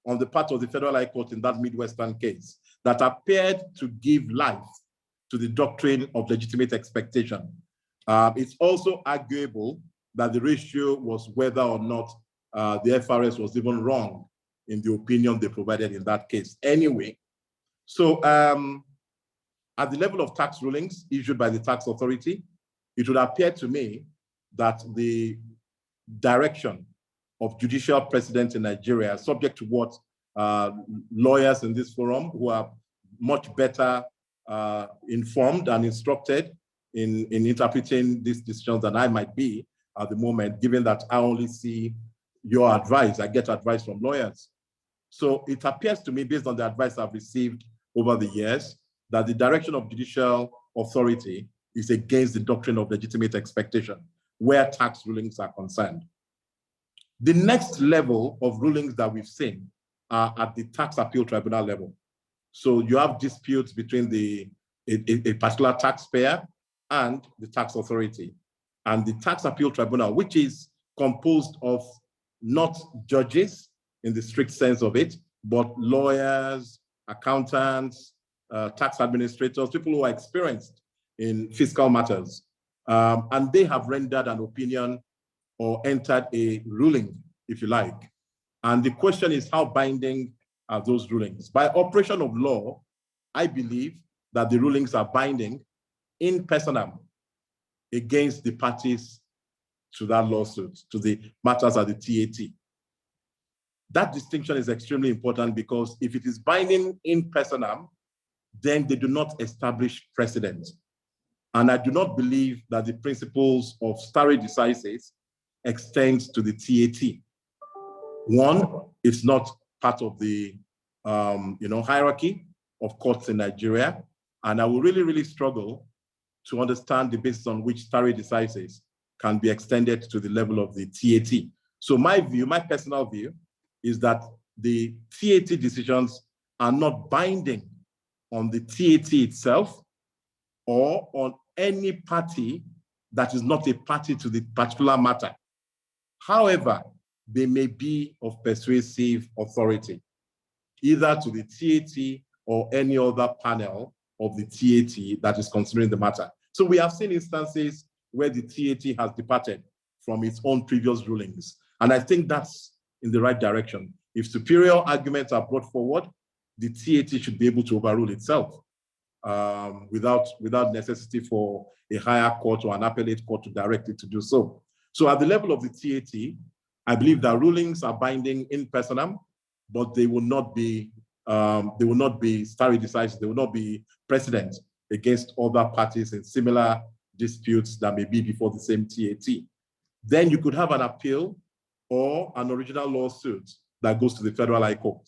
on the part of the Federal High Court in that Midwestern case that appeared to give life to the doctrine of legitimate expectation. It's also arguable that the ratio was whether or not the FRS was even wrong in the opinion they provided in that case. Anyway, so at the level of tax rulings issued by the tax authority, it would appear to me that the direction of judicial precedent in Nigeria, subject to what lawyers in this forum who are much better informed and instructed in interpreting these decisions than I might be at the moment, given that I only see your advice, I get advice from lawyers. So it appears to me, based on the advice I've received over the years, that the direction of judicial authority is against the doctrine of legitimate expectation where tax rulings are concerned. The next level of rulings that we've seen are at the tax appeal tribunal level. So you have disputes between a particular taxpayer and the tax authority. And the tax appeal tribunal, which is composed of not judges in the strict sense of it, but lawyers, accountants, tax administrators, people who are experienced in fiscal matters. And they have rendered an opinion or entered a ruling, if you like. And the question is, how binding are those rulings? By operation of law, I believe that the rulings are binding in personam against the parties to that lawsuit, to the matters at the TAT. That distinction is extremely important because if it is binding in personam, then they do not establish precedent. And I do not believe that the principles of stare decisis extends to the TAT. One, it's not part of the hierarchy of courts in Nigeria. And I will really, really struggle to understand the basis on which stare decisis can be extended to the level of the TAT. So my view, my personal view, is that the TAT decisions are not binding on the TAT itself or on any party that is not a party to the particular matter. However, they may be of persuasive authority, either to the TAT or any other panel of the TAT that is considering the matter. So we have seen instances where the TAT has departed from its own previous rulings. And I think that's in the right direction. If superior arguments are brought forward, the TAT should be able to overrule itself without necessity for a higher court or an appellate court to direct it to do so. So at the level of the TAT, I believe that rulings are binding in personam, but they will not be stare decisis, they will not be precedent against other parties in similar disputes that may be before the same TAT. Then you could have an appeal or an original lawsuit that goes to the Federal High Court.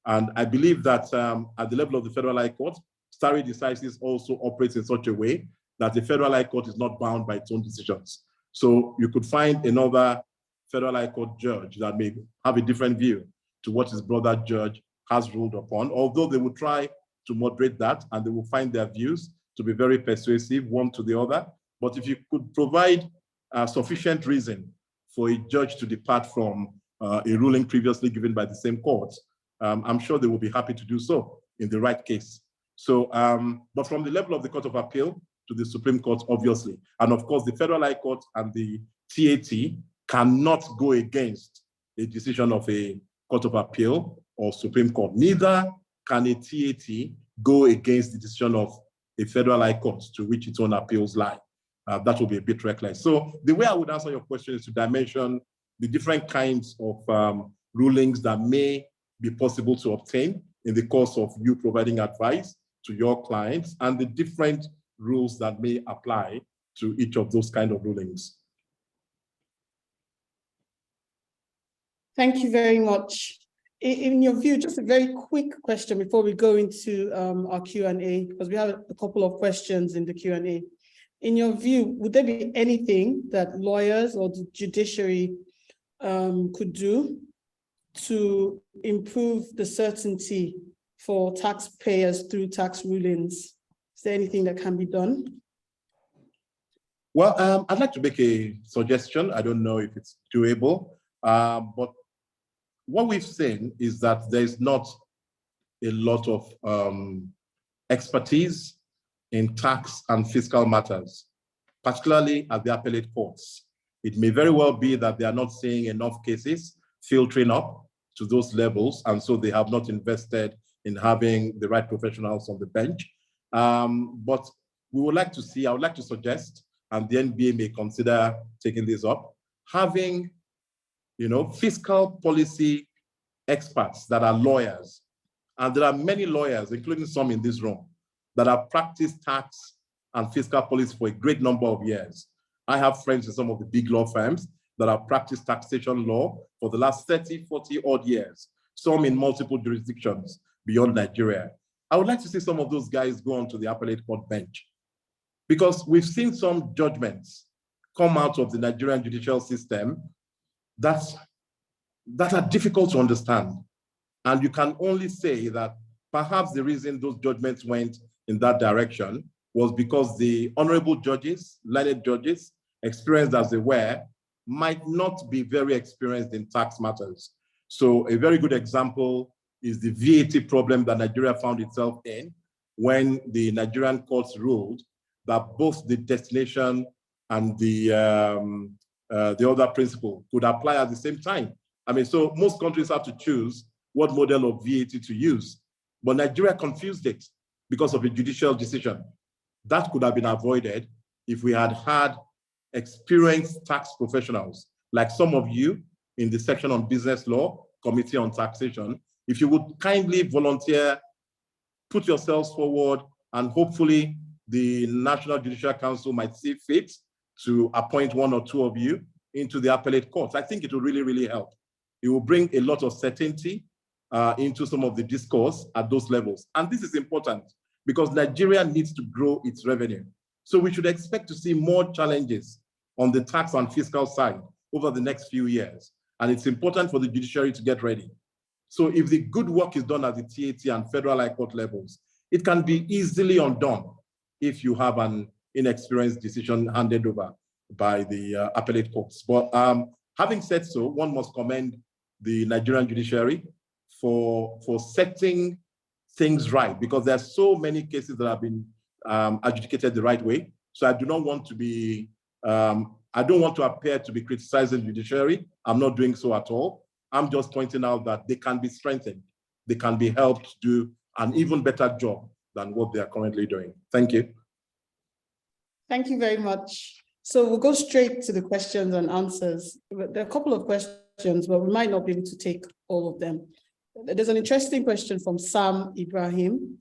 And I believe that at the level of the Federal High Court, stare decisis also operates in such a way that the Federal High Court is not bound by its own decisions. So you could find another Federal High Court judge that may have a different view to what his brother judge has ruled upon, although they will try to moderate that and they will find their views to be very persuasive one to the other. But if you could provide sufficient reason for a judge to depart from a ruling previously given by the same court, I'm sure they will be happy to do so in the right case. So, but from the level of the Court of Appeal to the Supreme Court, obviously, and of course, the Federal High Court and the TAT cannot go against a decision of a Court of Appeal or Supreme Court. Neither can a TAT go against the decision of a Federal High Court to which its own appeals lie. That will be a bit reckless. So the way I would answer your question is to dimension the different kinds of rulings that may be possible to obtain in the course of you providing advice to your clients and the different rules that may apply to each of those kind of rulings. Thank you very much. In your view, just a very quick question before we go into our Q&A, because we have a couple of questions in the Q&A. In your view, would there be anything that lawyers or the judiciary could do to improve the certainty for taxpayers through tax rulings? Is there anything that can be done? Well, I'd like to make a suggestion. I don't know if it's doable, but what we've seen is that there's not a lot of expertise in tax and fiscal matters, particularly at the appellate courts. It may very well be that they are not seeing enough cases filtering up to those levels, and so they have not invested in having the right professionals on the bench. But we would like to see, I would like to suggest, and the NBA may consider taking this up, having, fiscal policy experts that are lawyers. And there are many lawyers, including some in this room, that have practiced tax and fiscal policy for a great number of years. I have friends in some of the big law firms that have practiced taxation law for the last 30, 40 odd years, some in multiple jurisdictions beyond Nigeria. I would like to see some of those guys go onto the appellate court bench, because we've seen some judgments come out of the Nigerian judicial system that are difficult to understand. And you can only say that perhaps the reason those judgments went in that direction was because the honorable judges, learned judges, experienced as they were, might not be very experienced in tax matters. So a very good example is the VAT problem that Nigeria found itself in when the Nigerian courts ruled that both the destination and the other principle could apply at the same time. I mean, so most countries have to choose what model of VAT to use, but Nigeria confused it because of a judicial decision. That could have been avoided if we had had experienced tax professionals, like some of you in the section on business law, Committee on Taxation. If you would kindly volunteer, put yourselves forward, and hopefully the National Judicial Council might see fit to appoint one or two of you into the appellate courts. I think it will really, really help. It will bring a lot of certainty into some of the discourse at those levels. And this is important because Nigeria needs to grow its revenue. So we should expect to see more challenges on the tax and fiscal side over the next few years. And it's important for the judiciary to get ready. So if the good work is done at the TAT and federal high court levels, it can be easily undone if you have an inexperienced decision handed over by the appellate courts. But having said so, one must commend the Nigerian judiciary for setting things right, because there are so many cases that have been adjudicated the right way. So I do not want to be, I don't want to appear to be criticizing the judiciary. I'm not doing so at all. I'm just pointing out that they can be strengthened. They can be helped to do an even better job than what they are currently doing. Thank you. Thank you very much. So we'll go straight to the questions and answers. There are a couple of questions, but we might not be able to take all of them. There's an interesting question from Sam Ibrahim.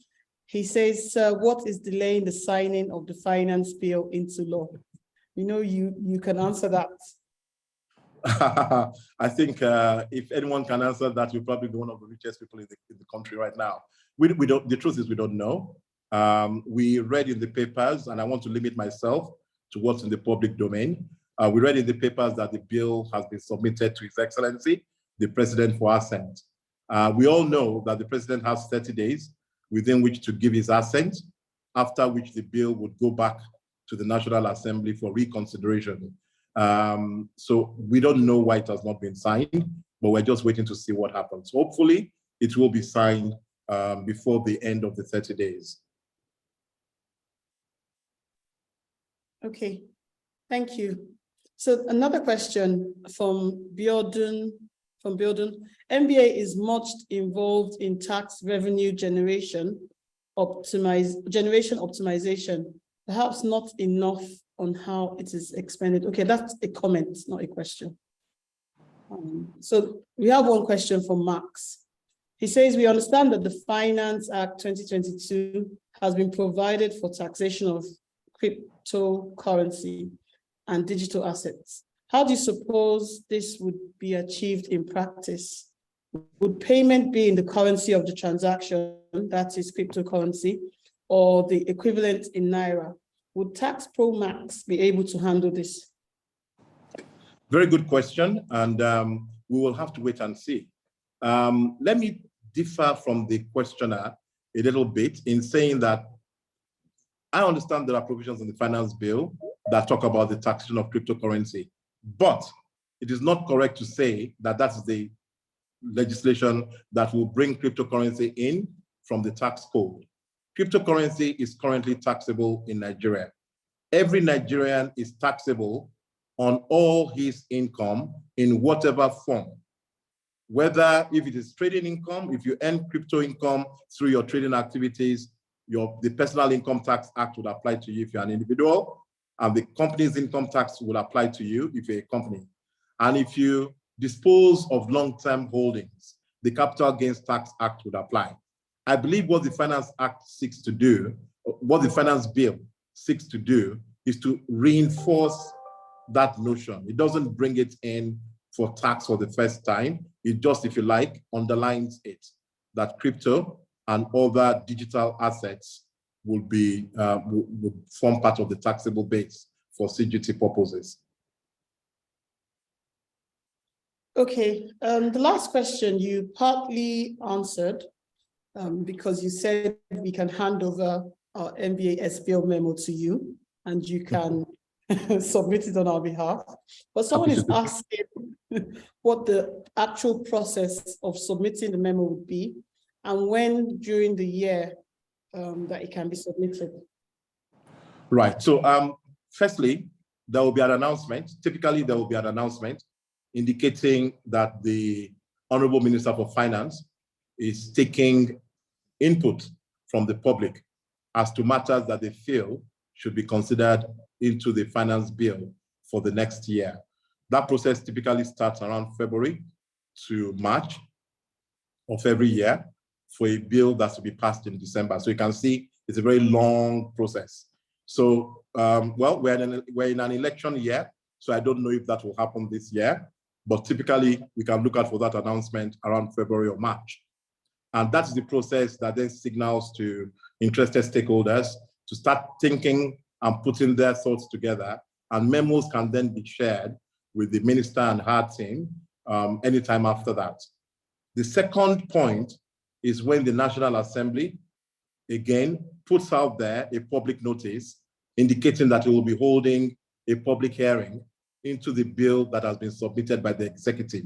He says, what is delaying the signing of the finance bill into law? You can answer that. I think if anyone can answer that, you'll probably be one of the richest people in the country right now. We don't, the truth is we don't know. We read in the papers, and I want to limit myself to what's in the public domain. We read in the papers that the bill has been submitted to His Excellency, the President, for assent. We all know that the President has 30 days within which to give his assent, after which the bill would go back to the National Assembly for reconsideration. So we don't know why it has not been signed, but we're just waiting to see what happens. Hopefully, it will be signed before the end of the 30 days. Okay, thank you. So another question from Biodun. NBA is much involved in tax revenue generation optimization, perhaps not enough on how it is expended. Okay, that's a comment, not a question. So we have one question from Max. He says, we understand that the Finance Act 2022 has been provided for taxation of cryptocurrency and digital assets. How do you suppose this would be achieved in practice? Would payment be in the currency of the transaction, that is cryptocurrency, or the equivalent in Naira? Would Tax Pro Max be able to handle this? Very good question, and we will have to wait and see. Let me differ from the questioner a little bit in saying that I understand there are provisions in the finance bill that talk about the taxation of cryptocurrency, but it is not correct to say that that is the legislation that will bring cryptocurrency in from the tax code. Cryptocurrency is currently taxable in Nigeria. every Nigerian is taxable on all his income in whatever form. Whether if it is trading income, if you earn crypto income through your trading activities, the Personal Income Tax Act would apply to you if you're an individual, and the company's income tax will apply to you if you're a company. And if you dispose of long-term holdings, the Capital Gains Tax Act would apply. I believe what the Finance Act seeks to do, what the Finance Bill seeks to do, is to reinforce that notion. It doesn't bring it in for tax for the first time. It just, if you like, underlines it, that crypto and other digital assets will form part of the taxable base for CGT purposes. Okay, the last question you partly answered because you said we can hand over our NBA-SBL memo to you and you can submit it on our behalf. But someone is asking what the actual process of submitting the memo would be and when during the year that it can be submitted. Right, so firstly, there will be an announcement. Typically, there will be an announcement indicating that the Honorable Minister for Finance is taking input from the public as to matters that they feel should be considered into the finance bill for the next year. That process typically starts around February to March of every year for a bill that's to be passed in December. So you can see it's a very long process. So, well, we're in an election year, so I don't know if that will happen this year, but typically we can look out for that announcement around February or March. And that's the process that then signals to interested stakeholders to start thinking and putting their thoughts together, and memos can then be shared with the minister and her team anytime after that. The second point is when the National Assembly, again, puts out there a public notice indicating that it will be holding a public hearing into the bill that has been submitted by the executive.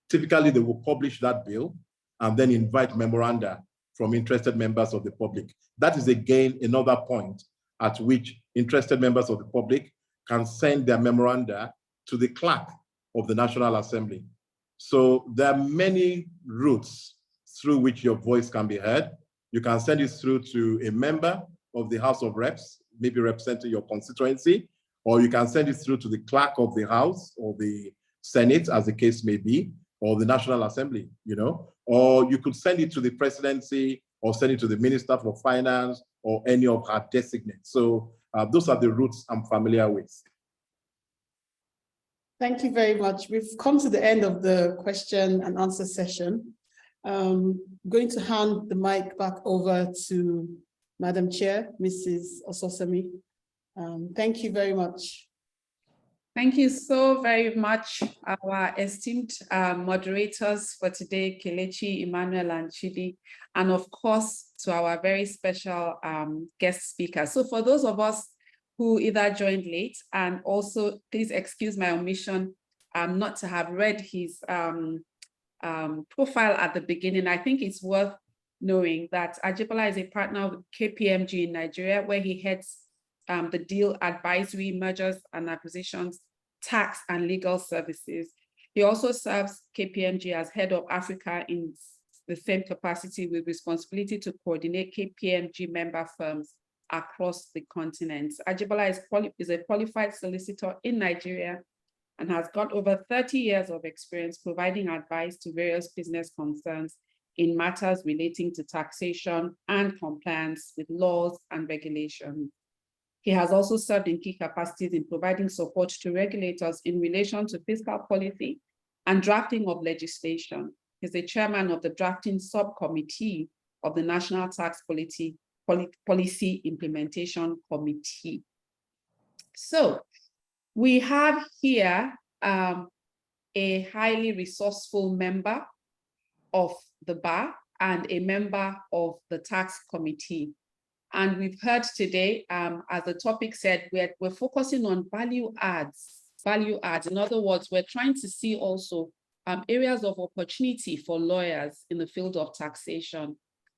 Typically, they will publish that bill and then invite memoranda from interested members of the public. That is, again, another point at which interested members of the public can send their memoranda to the clerk of the National Assembly. So there are many routes through which your voice can be heard. You can send it through to a member of the House of Reps, maybe representing your constituency, or you can send it through to the clerk of the House or the Senate, as the case may be, or the National Assembly, you know, or you could send it to the presidency or send it to the Minister for Finance or any of her designates. So those are the routes I'm familiar with. Thank you very much. We've come to the end of the question and answer session. I'm going to hand the mic back over to Madam Chair, Mrs. Ososami. Thank you very much. Thank you so very much, our esteemed moderators for today, Kelechi, Emmanuel, and Chidi, and of course, to our very special guest speaker. So for those of us who either joined late, and also please excuse my omission not to have read his profile at the beginning. I think it's worth knowing that Ajibola is a partner with KPMG in Nigeria, where he heads the deal advisory, mergers and acquisitions, tax and legal services. He also serves KPMG as head of Africa in the same capacity, with responsibility to coordinate KPMG member firms across the continent. Ajibola is a qualified solicitor in Nigeria and has got over 30 years of experience providing advice to various business concerns in matters relating to taxation and compliance with laws and regulations. He has also served in key capacities in providing support to regulators in relation to fiscal policy and drafting of legislation. He's the chairman of the drafting subcommittee of the National Tax Policy Implementation Committee. So we have here a highly resourceful member of the bar and a member of the tax committee. And we've heard today, as the topic said, we're focusing on value adds. In other words, we're trying to see also areas of opportunity for lawyers in the field of taxation.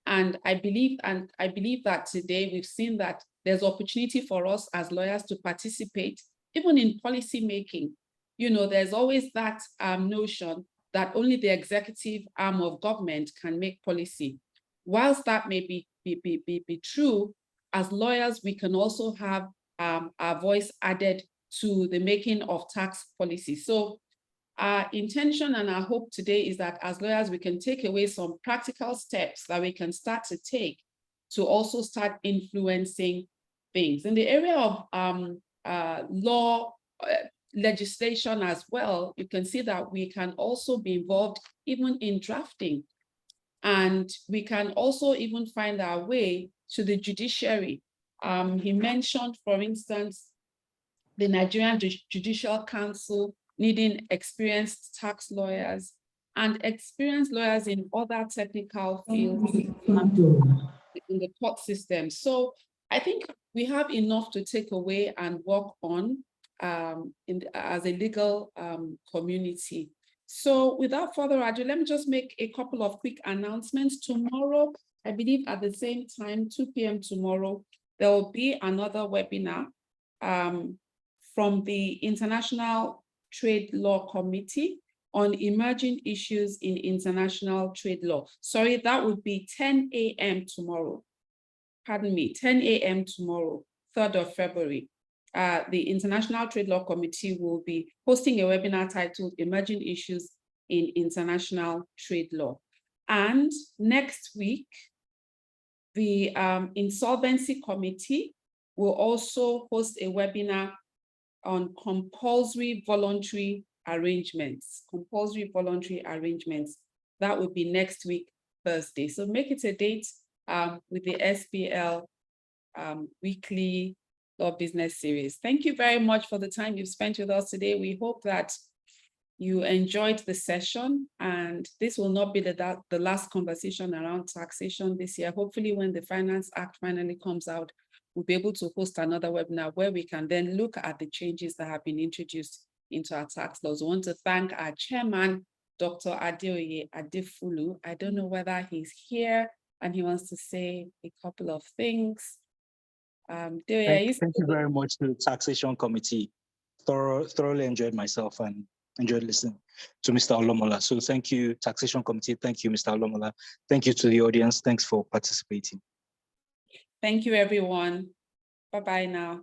And I believe that today we've seen that there's opportunity for us as lawyers to participate, even in policy making. You know, there's always that notion that only the executive arm of government can make policy. Whilst that may be true, as lawyers, we can also have our voice added to the making of tax policy. So our intention and our hope today is that as lawyers, we can take away some practical steps that we can start to take to also start influencing things. In the area of law, legislation as well, you can see that we can also be involved even in drafting. And we can also even find our way to the judiciary. He mentioned, for instance, the Nigerian Judicial Council needing experienced tax lawyers and experienced lawyers in other technical fields in the court system. So I think we have enough to take away and work on as a legal community. So without further ado, let me just make a couple of quick announcements. Tomorrow, I believe at the same time, 2 p.m. tomorrow, there will be another webinar from the International Trade Law Committee on emerging issues in international trade law. Sorry, that would be 10 a.m. tomorrow. Pardon me, 10 a.m. tomorrow, 3rd of February. The International Trade Law Committee will be hosting a webinar titled Emerging Issues in International Trade Law. And next week, the Insolvency Committee will also host a webinar on compulsory voluntary arrangements. Compulsory voluntary arrangements. That will be next week, Thursday. So make it a date with the SBL weekly Law Business Series. Thank you very much for the time you've spent with us today. We hope that you enjoyed the session, and this will not be the last conversation around taxation this year. Hopefully, when the Finance Act finally comes out, we'll be able to host another webinar where we can then look at the changes that have been introduced into our tax laws. I want to thank our chairman, Dr. Adeoye Adefulu. I don't know whether he's here and he wants to say a couple of things. Thank you very much to the Taxation Committee. Thoroughly enjoyed myself and enjoyed listening to Mr. Olomola. So thank you, Taxation Committee. Thank you, Mr. Olomola. Thank you to the audience. Thanks for participating. Thank you, everyone. Bye-bye now.